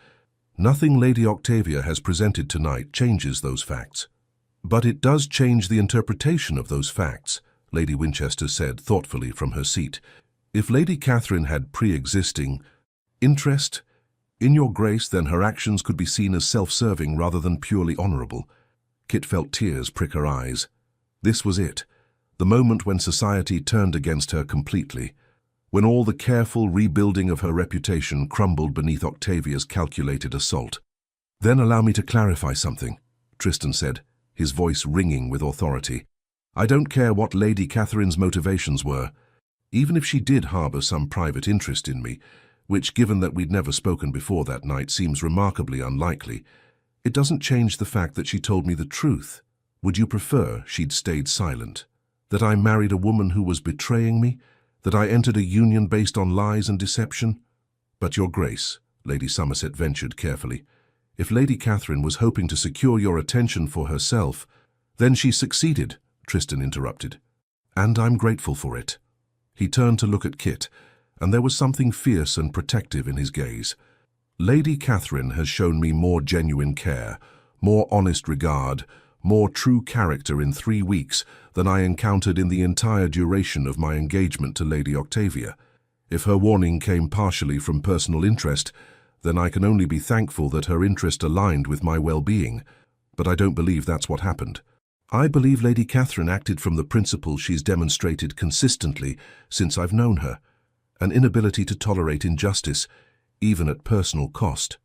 Nothing Lady Octavia has presented tonight changes those facts. But it does change the interpretation of those facts," Lady Winchester said thoughtfully from her seat. "If Lady Catherine had pre-existing interest in your Grace, then her actions could be seen as self-serving rather than purely honorable." Kit felt tears prick her eyes. This was it, the moment when society turned against her completely, when all the careful rebuilding of her reputation crumbled beneath Octavia's calculated assault. "Then allow me to clarify something," Tristan said, his voice ringing with authority. "I don't care what Lady Catherine's motivations were. Even if she did harbor some private interest in me, which, given that we'd never spoken before that night, seems remarkably unlikely, it doesn't change the fact that she told me the truth. Would you prefer she'd stayed silent? That I married a woman who was betraying me? That I entered a union based on lies and deception? But Your Grace," Lady Somerset ventured carefully. "If Lady Catherine was hoping to secure your attention for herself, then she succeeded," Tristan interrupted. "And I'm grateful for it." He turned to look at Kit, and there was something fierce and protective in his gaze. "Lady Catherine has shown me more genuine care, more honest regard, more true character in 3 weeks than I encountered in the entire duration of my engagement to Lady Octavia. If her warning came partially from personal interest, then I can only be thankful that her interest aligned with my well-being. But I don't believe that's what happened. I believe Lady Catherine acted from the principle she's demonstrated consistently since I've known her, an inability to tolerate injustice, even at personal cost."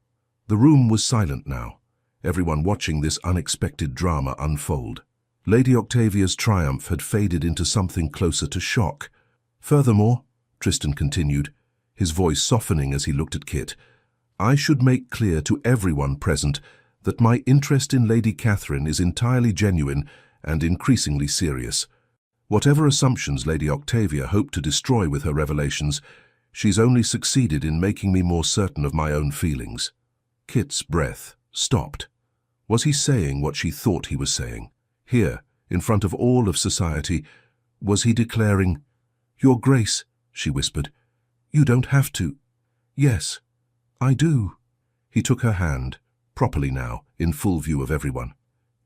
The room was silent now, everyone watching this unexpected drama unfold. Lady Octavia's triumph had faded into something closer to shock. "Furthermore," Tristan continued, his voice softening as he looked at Kit, "I should make clear to everyone present that my interest in Lady Catherine is entirely genuine and increasingly serious. Whatever assumptions Lady Octavia hoped to destroy with her revelations, she's only succeeded in making me more certain of my own feelings." Kit's breath stopped. Was he saying what she thought he was saying? Here, in front of all of society, was he declaring, "Your Grace," she whispered, "you don't have to." "Yes, I do." He took her hand, properly now, in full view of everyone.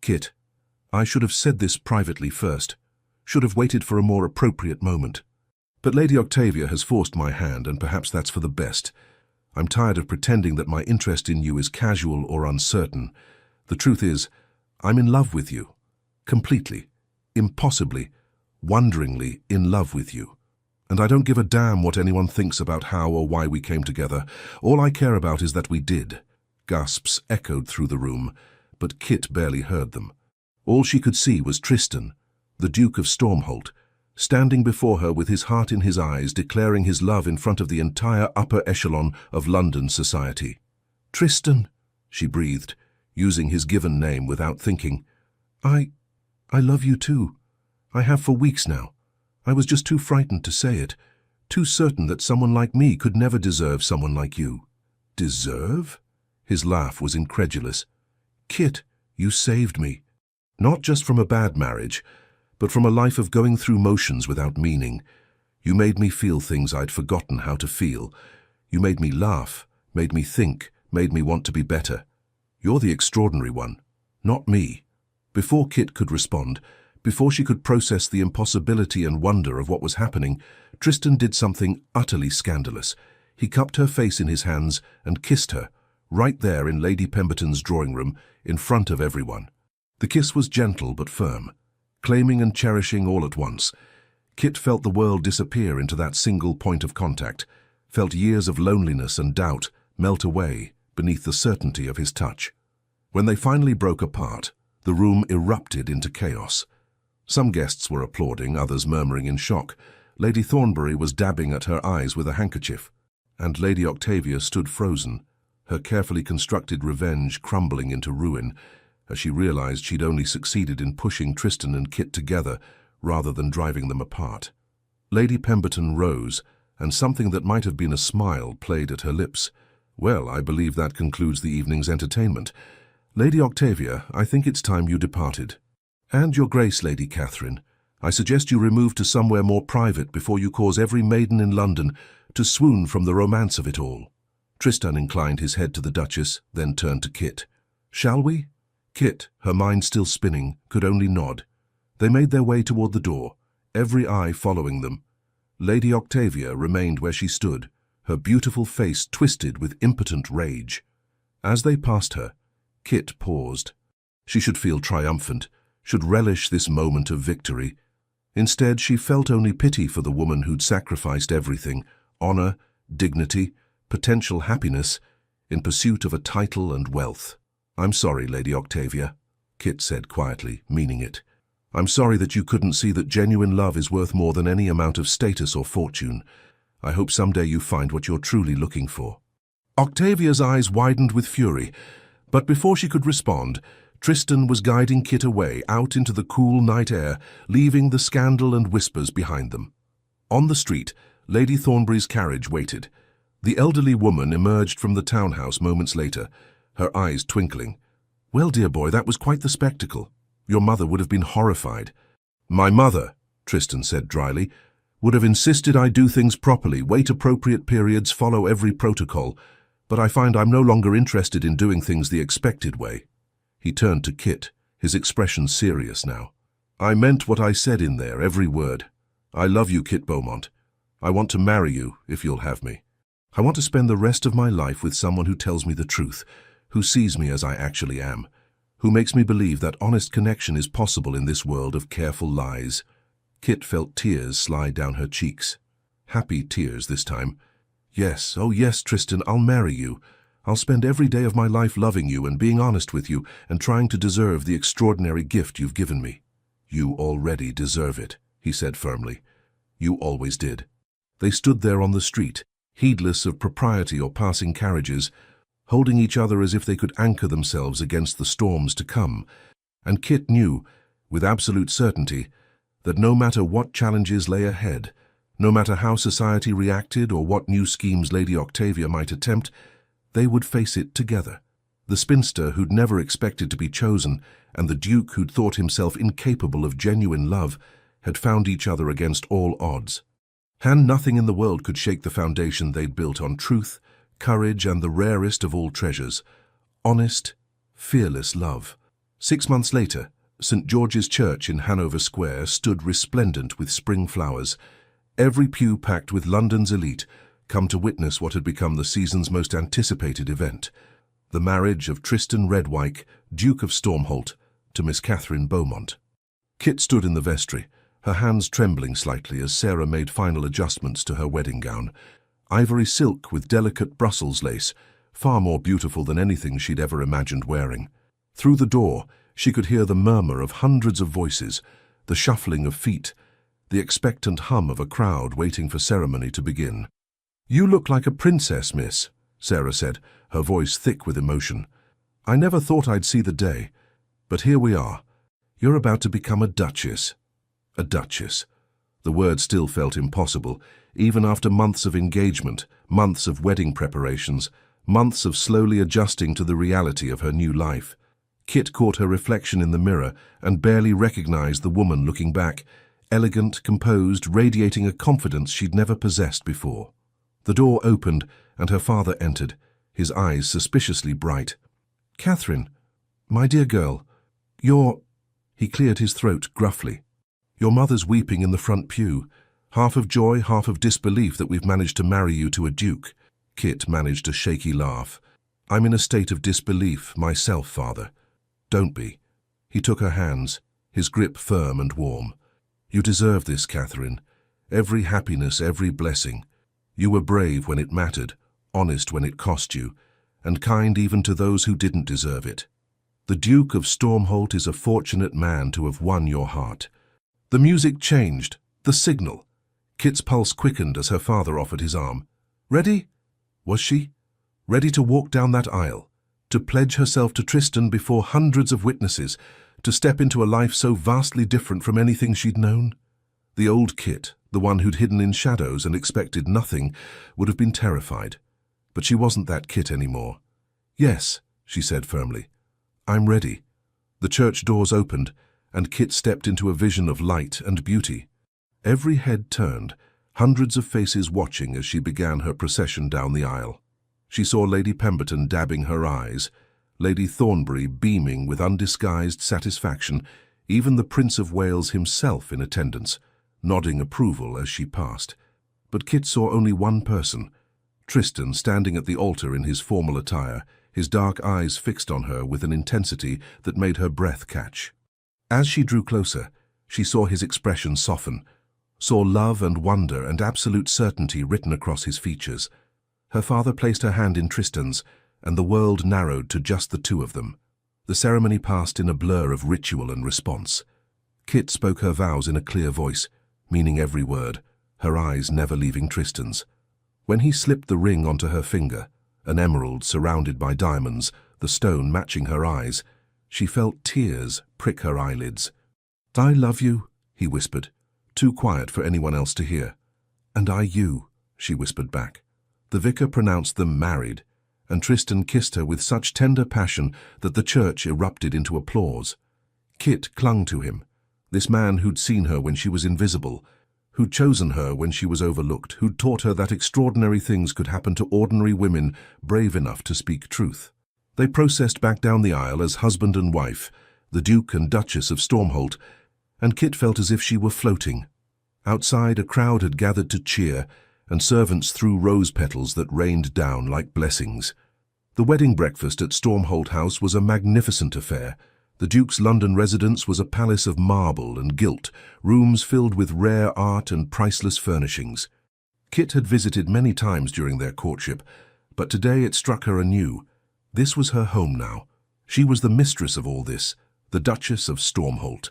"Kit, I should have said this privately first, should have waited for a more appropriate moment. But Lady Octavia has forced my hand, and perhaps that's for the best. I'm tired of pretending that my interest in you is casual or uncertain. The truth is, I'm in love with you. Completely, impossibly, wonderingly in love with you. And I don't give a damn what anyone thinks about how or why we came together. All I care about is that we did." Gasps echoed through the room, but Kit barely heard them. All she could see was Tristan, the Duke of Stormholt, standing before her with his heart in his eyes, declaring his love in front of the entire upper echelon of London society. "Tristan," she breathed, using his given name without thinking. I love you too. I have for weeks now. I was just too frightened to say it, too certain that someone like me could never deserve someone like you." "Deserve?" His laugh was incredulous. "Kit, you saved me. Not just from a bad marriage, but from a life of going through motions without meaning. You made me feel things I'd forgotten how to feel. You made me laugh, made me think, made me want to be better. You're the extraordinary one, not me." Before Kit could respond, before she could process the impossibility and wonder of what was happening, Tristan did something utterly scandalous. He cupped her face in his hands and kissed her, right there in Lady Pemberton's drawing room, in front of everyone. The kiss was gentle but firm, claiming and cherishing all at once. Kit felt the world disappear into that single point of contact, felt years of loneliness and doubt melt away beneath the certainty of his touch. When they finally broke apart, the room erupted into chaos. Some guests were applauding, others murmuring in shock. Lady Thornbury was dabbing at her eyes with a handkerchief, and Lady Octavia stood frozen, her carefully constructed revenge crumbling into ruin, as she realized she'd only succeeded in pushing Tristan and Kit together rather than driving them apart. Lady Pemberton rose, and something that might have been a smile played at her lips. "Well, I believe that concludes the evening's entertainment. Lady Octavia, I think it's time you departed. And your Grace, Lady Catherine, I suggest you remove to somewhere more private before you cause every maiden in London to swoon from the romance of it all." Tristan inclined his head to the Duchess, then turned to Kit. "Shall we?" Kit, her mind still spinning, could only nod. They made their way toward the door, every eye following them. Lady Octavia remained where she stood, her beautiful face twisted with impotent rage. As they passed her, Kit paused. She should feel triumphant, should relish this moment of victory. Instead, she felt only pity for the woman who'd sacrificed everything, honor, dignity, potential happiness, in pursuit of a title and wealth. "I'm sorry, Lady Octavia," Kit said quietly, meaning it. "I'm sorry that you couldn't see that genuine love is worth more than any amount of status or fortune. I hope someday you find what you're truly looking for." Octavia's eyes widened with fury, but before she could respond, Tristan was guiding Kit away out into the cool night air, leaving the scandal and whispers behind them. On the street, Lady Thornbury's carriage waited. The elderly woman emerged from the townhouse moments later, her eyes twinkling. "Well, dear boy, that was quite the spectacle. Your mother would have been horrified." "My mother," Tristan said dryly, "would have insisted I do things properly, wait appropriate periods, follow every protocol, but I find I'm no longer interested in doing things the expected way." He turned to Kit, his expression serious now. "I meant what I said in there, every word. I love you, Kit Beaumont. I want to marry you, if you'll have me. I want to spend the rest of my life with someone who tells me the truth, who sees me as I actually am, who makes me believe that honest connection is possible in this world of careful lies." Kit felt tears slide down her cheeks. Happy tears this time. "Yes, oh yes, Tristan, I'll marry you. I'll spend every day of my life loving you and being honest with you and trying to deserve the extraordinary gift you've given me." "You already deserve it," he said firmly. "You always did." They stood there on the street, heedless of propriety or passing carriages, holding each other as if they could anchor themselves against the storms to come, and Kit knew, with absolute certainty, that no matter what challenges lay ahead, no matter how society reacted or what new schemes Lady Octavia might attempt, they would face it together. The spinster who'd never expected to be chosen and the duke who'd thought himself incapable of genuine love had found each other against all odds. And nothing in the world could shake the foundation they'd built on truth, courage, and the rarest of all treasures, honest, fearless love. 6 months later, St. George's Church in Hanover Square stood resplendent with spring flowers, every pew packed with London's elite, come to witness what had become the season's most anticipated event, the marriage of Tristan Redwyke, Duke of Stormholt, to Miss Catherine Beaumont. Kit stood in the vestry, her hands trembling slightly as Sarah made final adjustments to her wedding gown. Ivory silk with delicate Brussels lace, far more beautiful than anything she'd ever imagined wearing. Through the door, she could hear the murmur of hundreds of voices, the shuffling of feet, the expectant hum of a crowd waiting for ceremony to begin. "You look like a princess, miss," Sarah said, her voice thick with emotion. "I never thought I'd see the day, but here we are. You're about to become a duchess." A duchess. The word still felt impossible, even after months of engagement, months of wedding preparations, months of slowly adjusting to the reality of her new life. Kit caught her reflection in the mirror and barely recognized the woman looking back, elegant, composed, radiating a confidence she'd never possessed before. The door opened and her father entered, his eyes suspiciously bright. "Catherine, my dear girl, you're—" He cleared his throat gruffly. "Your mother's weeping in the front pew, half of joy, half of disbelief that we've managed to marry you to a duke." Kit managed a shaky laugh. "I'm in a state of disbelief myself, father." "Don't be." He took her hands, his grip firm and warm. "You deserve this, Catherine. Every happiness, every blessing. You were brave when it mattered, honest when it cost you, and kind even to those who didn't deserve it. The Duke of Stormholt is a fortunate man to have won your heart." The music changed, the signal. Kit's pulse quickened as her father offered his arm. Ready? Was she? Ready to walk down that aisle, to pledge herself to Tristan before hundreds of witnesses, to step into a life so vastly different from anything she'd known? The old Kit, the one who'd hidden in shadows and expected nothing, would have been terrified. But she wasn't that Kit anymore. "Yes," she said firmly. "I'm ready." The church doors opened, and Kit stepped into a vision of light and beauty. Every head turned, hundreds of faces watching as she began her procession down the aisle. She saw Lady Pemberton dabbing her eyes, Lady Thornbury beaming with undisguised satisfaction, even the Prince of Wales himself in attendance, nodding approval as she passed. But Kit saw only one person, Tristan standing at the altar in his formal attire, his dark eyes fixed on her with an intensity that made her breath catch. As she drew closer, she saw his expression soften, saw love and wonder and absolute certainty written across his features. Her father placed her hand in Tristan's, and the world narrowed to just the two of them. The ceremony passed in a blur of ritual and response. Kit spoke her vows in a clear voice, meaning every word, her eyes never leaving Tristan's. When he slipped the ring onto her finger, an emerald surrounded by diamonds, the stone matching her eyes, she felt tears prick her eyelids. "I love you," he whispered, too quiet for anyone else to hear. "And I you," she whispered back. The vicar pronounced them married, and Tristan kissed her with such tender passion that the church erupted into applause. Kit clung to him, this man who'd seen her when she was invisible, who'd chosen her when she was overlooked, who'd taught her that extraordinary things could happen to ordinary women brave enough to speak truth. They processed back down the aisle as husband and wife, the Duke and Duchess of Stormholt, and Kit felt as if she were floating. Outside, a crowd had gathered to cheer, and servants threw rose petals that rained down like blessings. The wedding breakfast at Stormholt House was a magnificent affair. The Duke's London residence was a palace of marble and gilt, rooms filled with rare art and priceless furnishings. Kit had visited many times during their courtship, but today it struck her anew. This was her home now. She was the mistress of all this, the Duchess of Stormholt.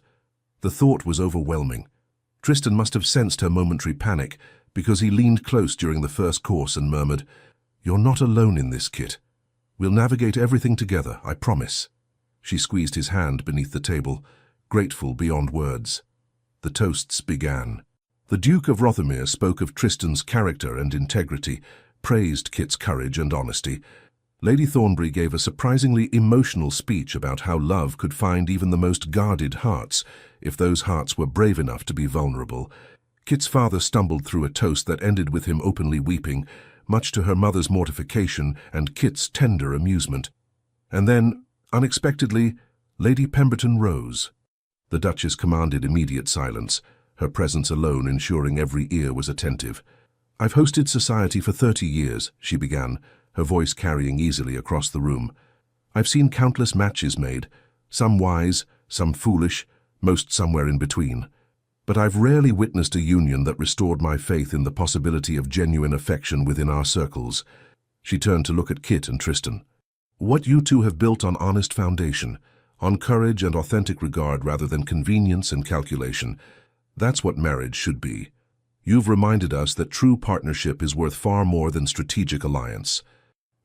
The thought was overwhelming. Tristan must have sensed her momentary panic, because he leaned close during the first course and murmured, "You're not alone in this, Kit. We'll navigate everything together, I promise." She squeezed his hand beneath the table, grateful beyond words. The toasts began. The Duke of Rothermere spoke of Tristan's character and integrity, praised Kit's courage and honesty. Lady Thornbury gave a surprisingly emotional speech about how love could find even the most guarded hearts, if those hearts were brave enough to be vulnerable. Kit's father stumbled through a toast that ended with him openly weeping, much to her mother's mortification and Kit's tender amusement. And then, unexpectedly, Lady Pemberton rose. The Duchess commanded immediate silence, her presence alone ensuring every ear was attentive. "I've hosted society for 30 years, she began, her voice carrying easily across the room. "I've seen countless matches made, some wise, some foolish, most somewhere in between. But I've rarely witnessed a union that restored my faith in the possibility of genuine affection within our circles." She turned to look at Kit and Tristan. "What you two have built on honest foundation, on courage and authentic regard rather than convenience and calculation, that's what marriage should be. You've reminded us that true partnership is worth far more than strategic alliance.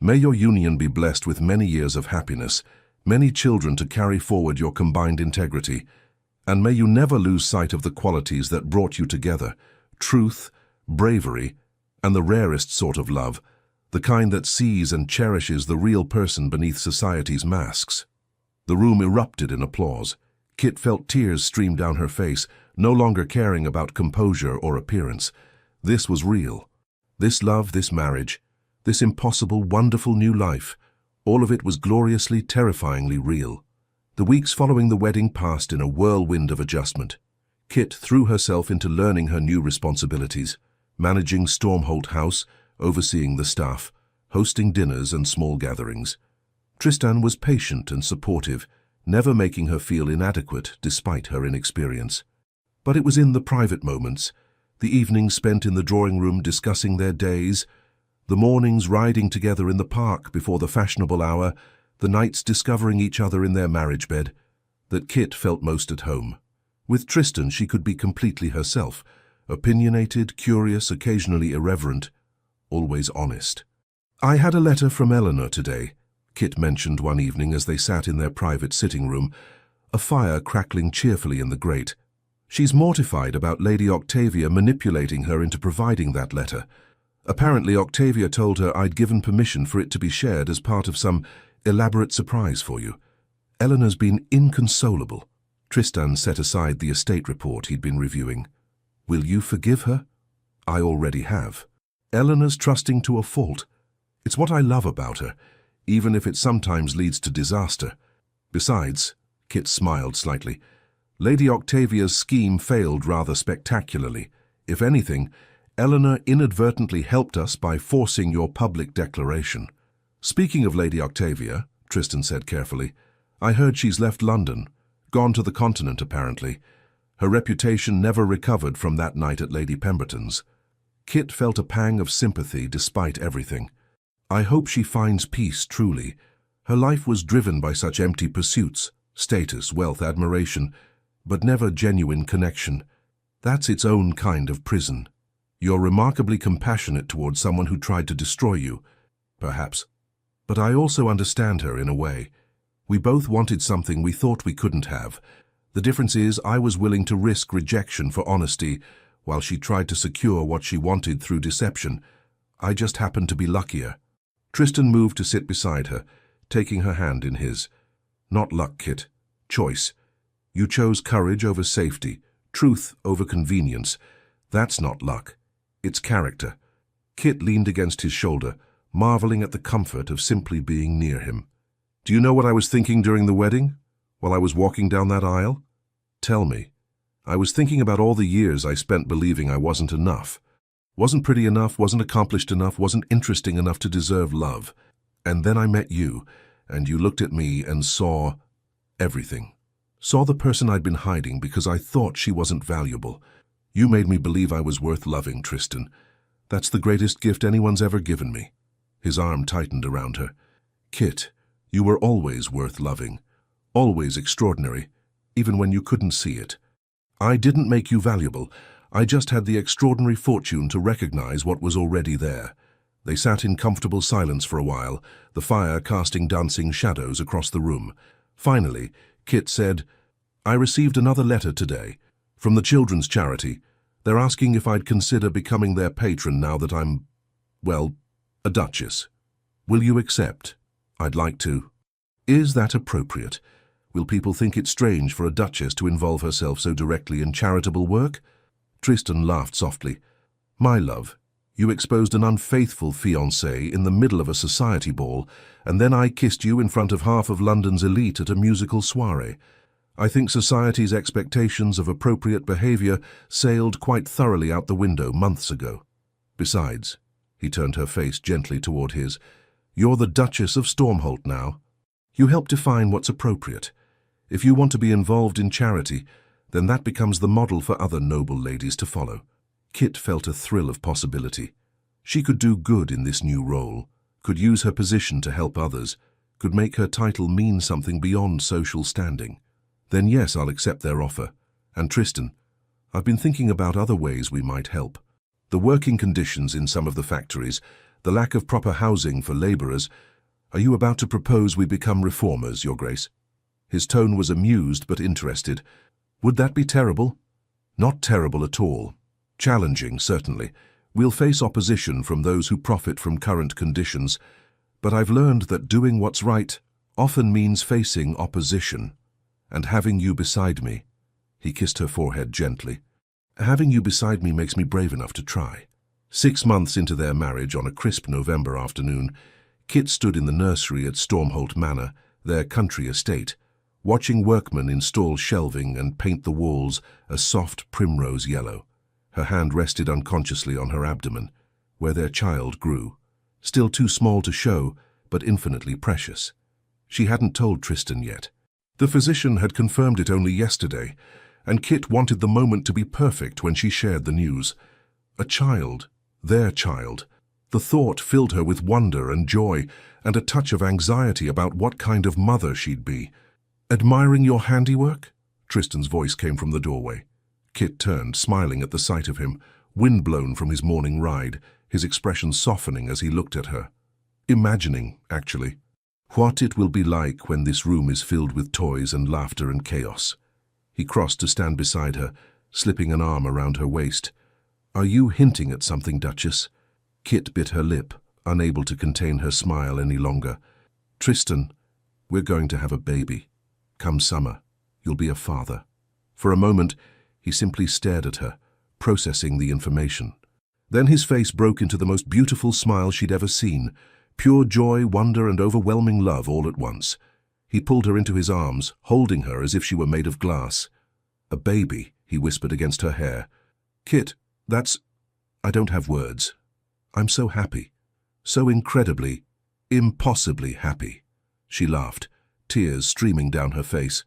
May your union be blessed with many years of happiness, many children to carry forward your combined integrity, and may you never lose sight of the qualities that brought you together, truth, bravery, and the rarest sort of love, the kind that sees and cherishes the real person beneath society's masks." The room erupted in applause. Kit felt tears stream down her face, no longer caring about composure or appearance. This was real. This love, this marriage, this impossible, wonderful new life, all of it was gloriously, terrifyingly real. The weeks following the wedding passed in a whirlwind of adjustment. Kit threw herself into learning her new responsibilities, managing Stormholt House, overseeing the staff, hosting dinners and small gatherings. Tristan was patient and supportive, never making her feel inadequate despite her inexperience. But it was in the private moments, the evenings spent in the drawing room discussing their days, the mornings riding together in the park before the fashionable hour, the nights discovering each other in their marriage bed, that Kit felt most at home. With Tristan she could be completely herself, opinionated, curious, occasionally irreverent, always honest. "I had a letter from Eleanor today," Kit mentioned one evening as they sat in their private sitting room, a fire crackling cheerfully in the grate. "She's mortified about Lady Octavia manipulating her into providing that letter. Apparently Octavia told her I'd given permission for it to be shared as part of some elaborate surprise for you. Eleanor's been inconsolable." Tristan set aside the estate report he'd been reviewing. "Will you forgive her?" "I already have. Eleanor's trusting to a fault. It's what I love about her, even if it sometimes leads to disaster. Besides," Kit smiled slightly, "Lady Octavia's scheme failed rather spectacularly. If anything, Eleanor inadvertently helped us by forcing your public declaration." "Speaking of Lady Octavia," Tristan said carefully, "I heard she's left London, gone to the continent apparently. Her reputation never recovered from that night at Lady Pemberton's." Kit felt a pang of sympathy despite everything. "I hope she finds peace truly. Her life was driven by such empty pursuits, status, wealth, admiration, but never genuine connection. That's its own kind of prison. You're remarkably compassionate towards someone who tried to destroy you, perhaps. But I also understand her in a way. We both wanted something we thought we couldn't have. The difference is I was willing to risk rejection for honesty, while she tried to secure what she wanted through deception. I just happened to be luckier. Tristan moved to sit beside her, taking her hand in his. Not luck, Kit. Choice. You chose courage over safety, truth over convenience. That's not luck. It's character. Kit leaned against his shoulder, marveling at the comfort of simply being near him. Do you know what I was thinking during the wedding, while I was walking down that aisle? Tell me. I was thinking about all the years I spent believing I wasn't enough. Wasn't pretty enough, wasn't accomplished enough, wasn't interesting enough to deserve love. And then I met you, and you looked at me and saw everything. Saw the person I'd been hiding because I thought she wasn't valuable. You made me believe I was worth loving, Tristan. That's the greatest gift anyone's ever given me. His arm tightened around her. Kit, you were always worth loving. Always extraordinary, even when you couldn't see it. I didn't make you valuable. I just had the extraordinary fortune to recognize what was already there. They sat in comfortable silence for a while, the fire casting dancing shadows across the room. Finally, Kit said, I received another letter today, from the children's charity. They're asking if I'd consider becoming their patron now that I'm, well, a duchess. Will you accept? I'd like to. Is that appropriate? Will people think it strange for a duchess to involve herself so directly in charitable work? Tristan laughed softly. My love, you exposed an unfaithful fiancé in the middle of a society ball, and then I kissed you in front of half of London's elite at a musical soirée. I think society's expectations of appropriate behavior sailed quite thoroughly out the window months ago. Besides, he turned her face gently toward his, you're the Duchess of Stormholt now. You help define what's appropriate. If you want to be involved in charity, then that becomes the model for other noble ladies to follow. Kit felt a thrill of possibility. She could do good in this new role, could use her position to help others, could make her title mean something beyond social standing. Then yes, I'll accept their offer. And Tristan, I've been thinking about other ways we might help. The working conditions in some of the factories, the lack of proper housing for laborers. Are you about to propose we become reformers, Your Grace? His tone was amused but interested. Would that be terrible? Not terrible at all. Challenging, certainly. We'll face opposition from those who profit from current conditions, but I've learned that doing what's right often means facing opposition. And having you beside me. He kissed her forehead gently. Having you beside me makes me brave enough to try. 6 months into their marriage, on a crisp November afternoon, Kit stood in the nursery at Stormholt Manor, their country estate, watching workmen install shelving and paint the walls a soft primrose yellow. Her hand rested unconsciously on her abdomen, where their child grew, still too small to show, but infinitely precious. She hadn't told Tristan yet. The physician had confirmed it only yesterday, and Kit wanted the moment to be perfect when she shared the news. A child, their child. The thought filled her with wonder and joy, and a touch of anxiety about what kind of mother she'd be. Admiring your handiwork? Tristan's voice came from the doorway. Kit turned, smiling at the sight of him, wind-blown from his morning ride, his expression softening as he looked at her. Imagining, actually, what it will be like when this room is filled with toys and laughter and chaos. He crossed to stand beside her, slipping an arm around her waist. Are you hinting at something, Duchess? Kit bit her lip, unable to contain her smile any longer. Tristan, we're going to have a baby. Come summer, you'll be a father. For a moment, he simply stared at her, processing the information. Then his face broke into the most beautiful smile she'd ever seen, pure joy, wonder, and overwhelming love all at once. He pulled her into his arms, holding her as if she were made of glass. A baby, he whispered against her hair. Kit, I don't have words. I'm so happy. So incredibly, impossibly happy. She laughed, tears streaming down her face.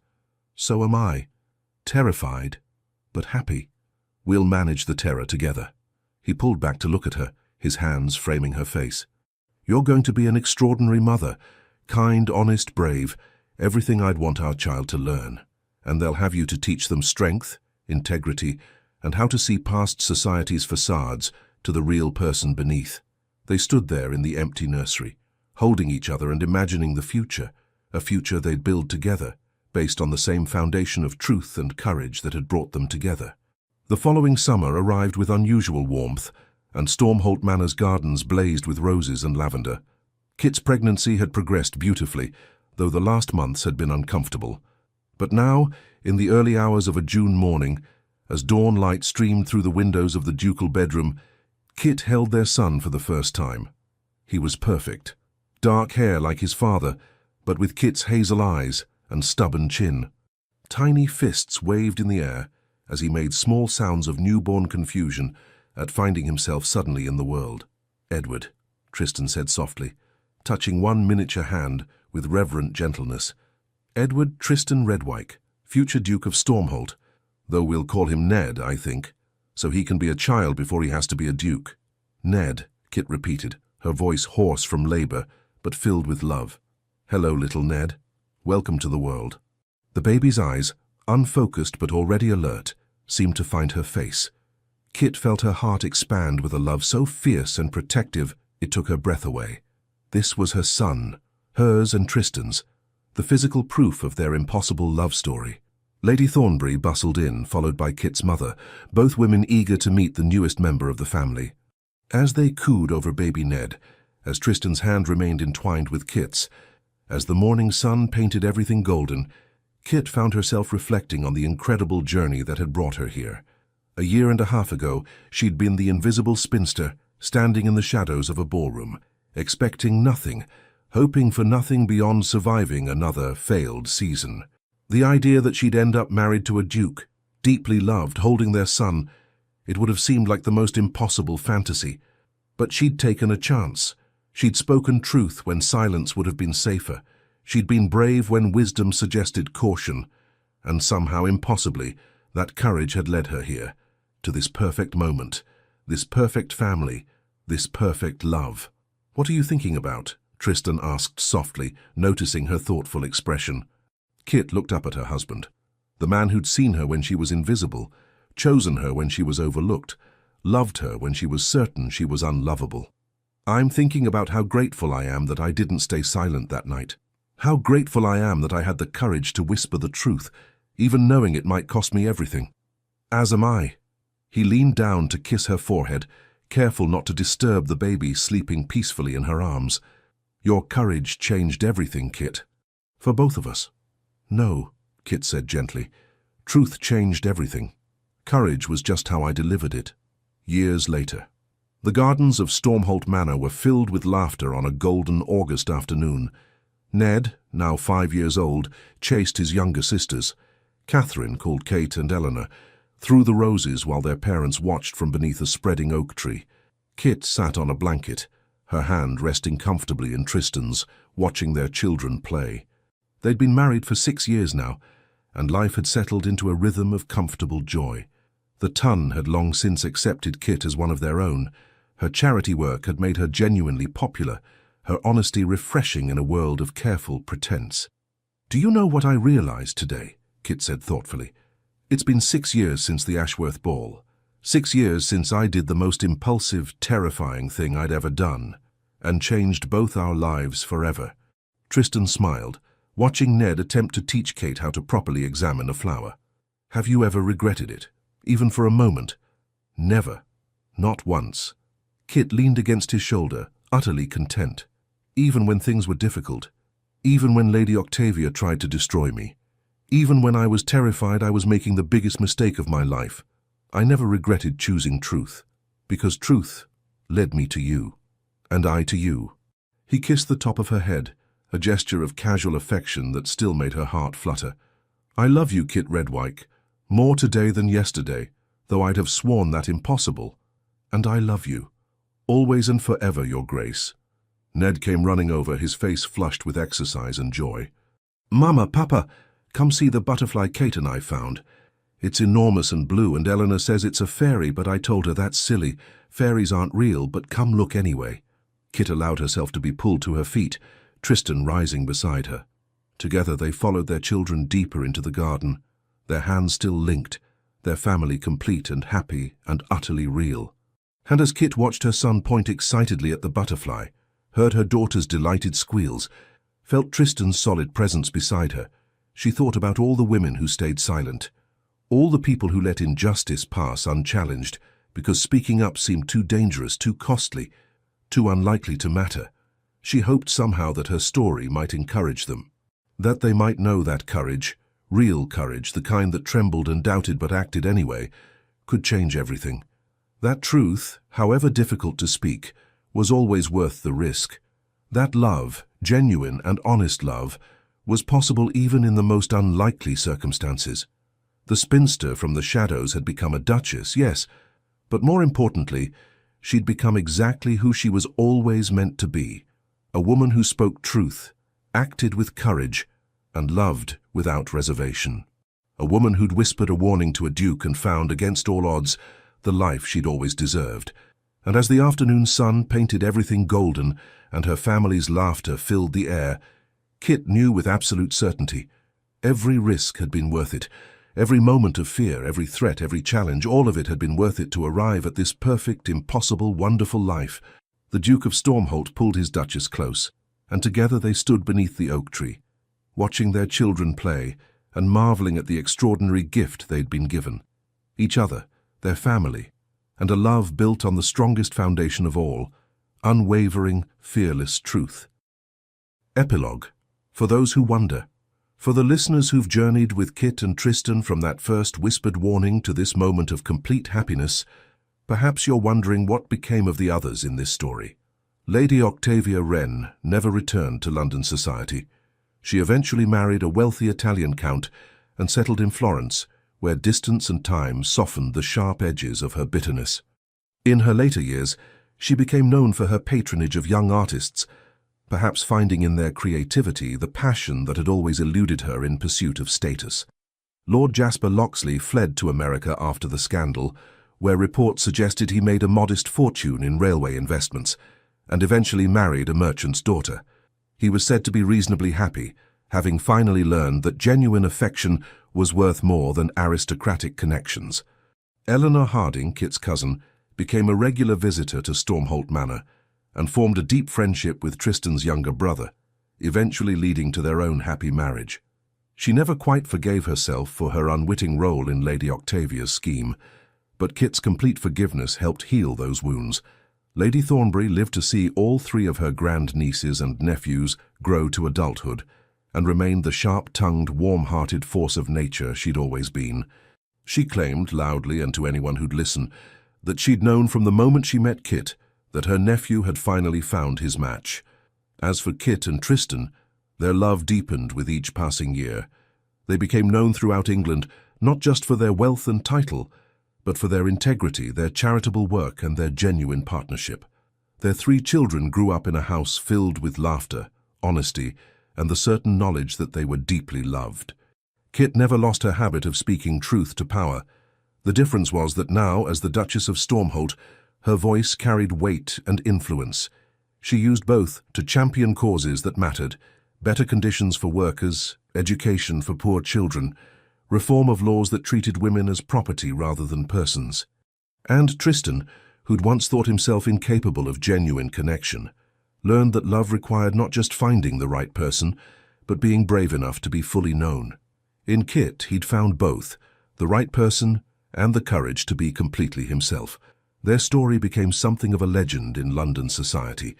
So am I. Terrified, but happy. We'll manage the terror together. He pulled back to look at her, his hands framing her face. You're going to be an extraordinary mother, kind, honest, brave, everything I'd want our child to learn. And they'll have you to teach them strength, integrity, and how to see past society's facades to the real person beneath. They stood there in the empty nursery, holding each other and imagining the future, a future they'd build together, based on the same foundation of truth and courage that had brought them together. The following summer arrived with unusual warmth, and Stormholt Manor's gardens blazed with roses and lavender. Kit's pregnancy had progressed beautifully, though the last months had been uncomfortable. But now, in the early hours of a June morning, as dawn light streamed through the windows of the ducal bedroom, Kit held their son for the first time. He was perfect. Dark hair like his father, but with Kit's hazel eyes and stubborn chin. Tiny fists waved in the air as he made small sounds of newborn confusion at finding himself suddenly in the world. "Edward," Tristan said softly, touching one miniature hand with reverent gentleness. "Edward Tristan Redwyke, future Duke of Stormholt, though we'll call him Ned, I think, so he can be a child before he has to be a duke." "Ned," Kit repeated, her voice hoarse from labor, but filled with love. "Hello, little Ned. Welcome to the world." The baby's eyes, unfocused but already alert, seemed to find her face. Kit felt her heart expand with a love so fierce and protective it took her breath away. This was her son, hers and Tristan's, the physical proof of their impossible love story. Lady Thornbury bustled in, followed by Kit's mother, both women eager to meet the newest member of the family. As they cooed over baby Ned, as Tristan's hand remained entwined with Kit's, as the morning sun painted everything golden, Kit found herself reflecting on the incredible journey that had brought her here. A year and a half ago, she'd been the invisible spinster, standing in the shadows of a ballroom, expecting nothing, hoping for nothing beyond surviving another failed season. The idea that she'd end up married to a duke, deeply loved, holding their son, it would have seemed like the most impossible fantasy. But she'd taken a chance. She'd spoken truth when silence would have been safer. She'd been brave when wisdom suggested caution. And somehow, impossibly, that courage had led her here, to this perfect moment, this perfect family, this perfect love. "What are you thinking about?" Tristan asked softly, noticing her thoughtful expression. Kit looked up at her husband, the man who'd seen her when she was invisible, chosen her when she was overlooked, loved her when she was certain she was unlovable. "I'm thinking about how grateful I am that I didn't stay silent that night. How grateful I am that I had the courage to whisper the truth, even knowing it might cost me everything. As am I." He leaned down to kiss her forehead, careful not to disturb the baby sleeping peacefully in her arms. "Your courage changed everything, Kit. For both of us." "No," Kit said gently. "Truth changed everything. Courage was just how I delivered it." Years later. The gardens of Stormholt Manor were filled with laughter on a golden August afternoon. Ned, now 5 years old, chased his younger sisters. Catherine, called Kate and Eleanor, through the roses while their parents watched from beneath a spreading oak tree. Kit sat on a blanket, her hand resting comfortably in Tristan's, watching their children play. They'd been married for 6 years now, and life had settled into a rhythm of comfortable joy. The Ton had long since accepted Kit as one of their own. Her charity work had made her genuinely popular, her honesty refreshing in a world of careful pretense. "Do you know what I realized today?" Kit said thoughtfully. "It's been 6 years since the Ashworth Ball. 6 years since I did the most impulsive, terrifying thing I'd ever done, and changed both our lives forever." Tristan smiled, watching Ned attempt to teach Kate how to properly examine a flower. "Have you ever regretted it, even for a moment?" "Never. Not once." Kit leaned against his shoulder, utterly content. "Even when things were difficult. Even when Lady Octavia tried to destroy me. Even when I was terrified I was making the biggest mistake of my life. I never regretted choosing truth, because truth led me to you, and I to you." He kissed the top of her head, a gesture of casual affection that still made her heart flutter. "I love you, Kit Redwyke, more today than yesterday, though I'd have sworn that impossible. And I love you, always and forever, Your Grace." Ned came running over, his face flushed with exercise and joy. "Mama, Papa, come see the butterfly Kate and I found. It's enormous and blue, and Eleanor says it's a fairy, but I told her that's silly. Fairies aren't real, but come look anyway." Kit allowed herself to be pulled to her feet, Tristan rising beside her. Together they followed their children deeper into the garden, their hands still linked, their family complete and happy and utterly real. And as Kit watched her son point excitedly at the butterfly, heard her daughter's delighted squeals, felt Tristan's solid presence beside her, she thought about all the women who stayed silent, all the people who let injustice pass unchallenged, because speaking up seemed too dangerous, too costly, too unlikely to matter. She hoped somehow that her story might encourage them, that they might know that courage, real courage, the kind that trembled and doubted but acted anyway, could change everything. That truth, however difficult to speak, was always worth the risk. That love, genuine and honest love, was possible even in the most unlikely circumstances. The spinster from the shadows had become a duchess, yes, but more importantly, she'd become exactly who she was always meant to be, a woman who spoke truth, acted with courage, and loved without reservation. A woman who'd whispered a warning to a duke and found, against all odds, the life she'd always deserved. And as the afternoon sun painted everything golden and her family's laughter filled the air, Kit knew with absolute certainty every risk had been worth it. Every moment of fear, every threat, every challenge, all of it had been worth it to arrive at this perfect, impossible, wonderful life. The Duke of Stormholt pulled his Duchess close, and together they stood beneath the oak tree, watching their children play and marveling at the extraordinary gift they'd been given. Each other, their family, and a love built on the strongest foundation of all, unwavering, fearless truth. Epilogue. For those who wonder. For the listeners who've journeyed with Kit and Tristan from that first whispered warning to this moment of complete happiness, perhaps you're wondering what became of the others in this story. Lady Octavia Wren never returned to London society. She eventually married a wealthy Italian count and settled in Florence, where distance and time softened the sharp edges of her bitterness. In her later years, she became known for her patronage of young artists, perhaps finding in their creativity the passion that had always eluded her in pursuit of status. Lord Jasper Loxley fled to America after the scandal, where reports suggested he made a modest fortune in railway investments, and eventually married a merchant's daughter. He was said to be reasonably happy, having finally learned that genuine affection was worth more than aristocratic connections. Eleanor Harding, Kit's cousin, became a regular visitor to Stormholt Manor and formed a deep friendship with Tristan's younger brother, eventually leading to their own happy marriage. She never quite forgave herself for her unwitting role in Lady Octavia's scheme, but Kit's complete forgiveness helped heal those wounds. Lady Thornbury lived to see all three of her grandnieces and nephews grow to adulthood, and remained the sharp-tongued, warm-hearted force of nature she'd always been. She claimed, loudly and to anyone who'd listen, that she'd known from the moment she met Kit that her nephew had finally found his match. As for Kit and Tristan, their love deepened with each passing year. They became known throughout England not just for their wealth and title, but for their integrity, their charitable work, and their genuine partnership. Their three children grew up in a house filled with laughter, honesty, and the certain knowledge that they were deeply loved. Kit never lost her habit of speaking truth to power. The difference was that now, as the Duchess of Stormholt, her voice carried weight and influence. She used both to champion causes that mattered: better conditions for workers, education for poor children, reform of laws that treated women as property rather than persons. And Tristan, who'd once thought himself incapable of genuine connection, learned that love required not just finding the right person, but being brave enough to be fully known. In Kit, he'd found both, the right person and the courage to be completely himself. Their story became something of a legend in London society,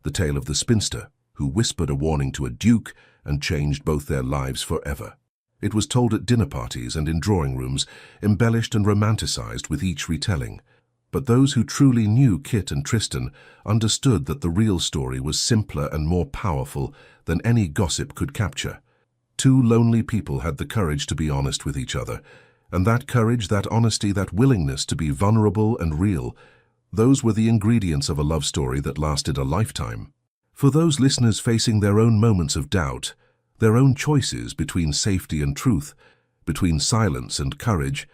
the tale of the spinster who whispered a warning to a duke and changed both their lives forever. It was told at dinner parties and in drawing rooms, embellished and romanticized with each retelling. But those who truly knew Kit and Tristan understood that the real story was simpler and more powerful than any gossip could capture. Two lonely people had the courage to be honest with each other, and that courage, that honesty, that willingness to be vulnerable and real, those were the ingredients of a love story that lasted a lifetime. For those listeners facing their own moments of doubt, their own choices between safety and truth, between silence and courage,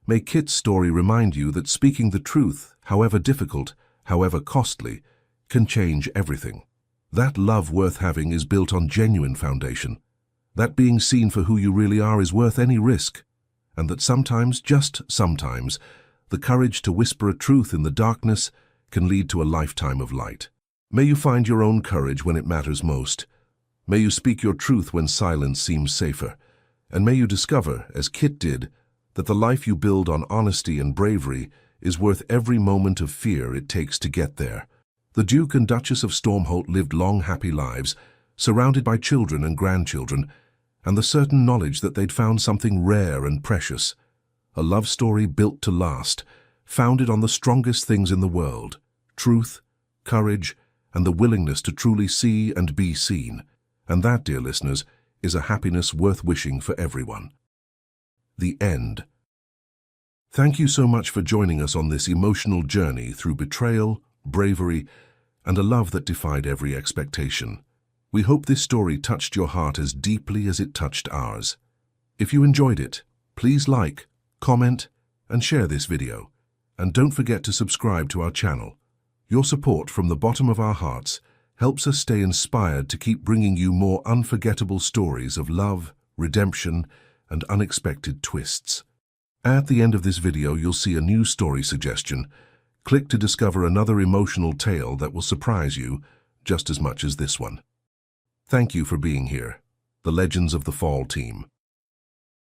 may Kit's story remind you that speaking the truth, however difficult, however costly, can change everything. That love worth having is built on genuine foundation. That being seen for who you really are is worth any risk. And that sometimes, just sometimes, the courage to whisper a truth in the darkness can lead to a lifetime of light. May you find your own courage when it matters most. May you speak your truth when silence seems safer. And may you discover, as Kit did, that the life you build on honesty and bravery is worth every moment of fear it takes to get there. The Duke and Duchess of Stormholt lived long, happy lives, surrounded by children and grandchildren, and the certain knowledge that they'd found something rare and precious. A love story built to last, founded on the strongest things in the world: truth, courage, and the willingness to truly see and be seen. And that, dear listeners, is a happiness worth wishing for everyone. The end. Thank you so much for joining us on this emotional journey through betrayal, bravery, and a love that defied every expectation. We hope this story touched your heart as deeply as it touched ours. If you enjoyed it, please like, comment, and share this video. And don't forget to subscribe to our channel. Your support from the bottom of our hearts helps us stay inspired to keep bringing you more unforgettable stories of love, redemption, and unexpected twists. At the end of this video, you'll see a new story suggestion. Click to discover another emotional tale that will surprise you just as much as this one. Thank you for being here, the Legends of the Fall team.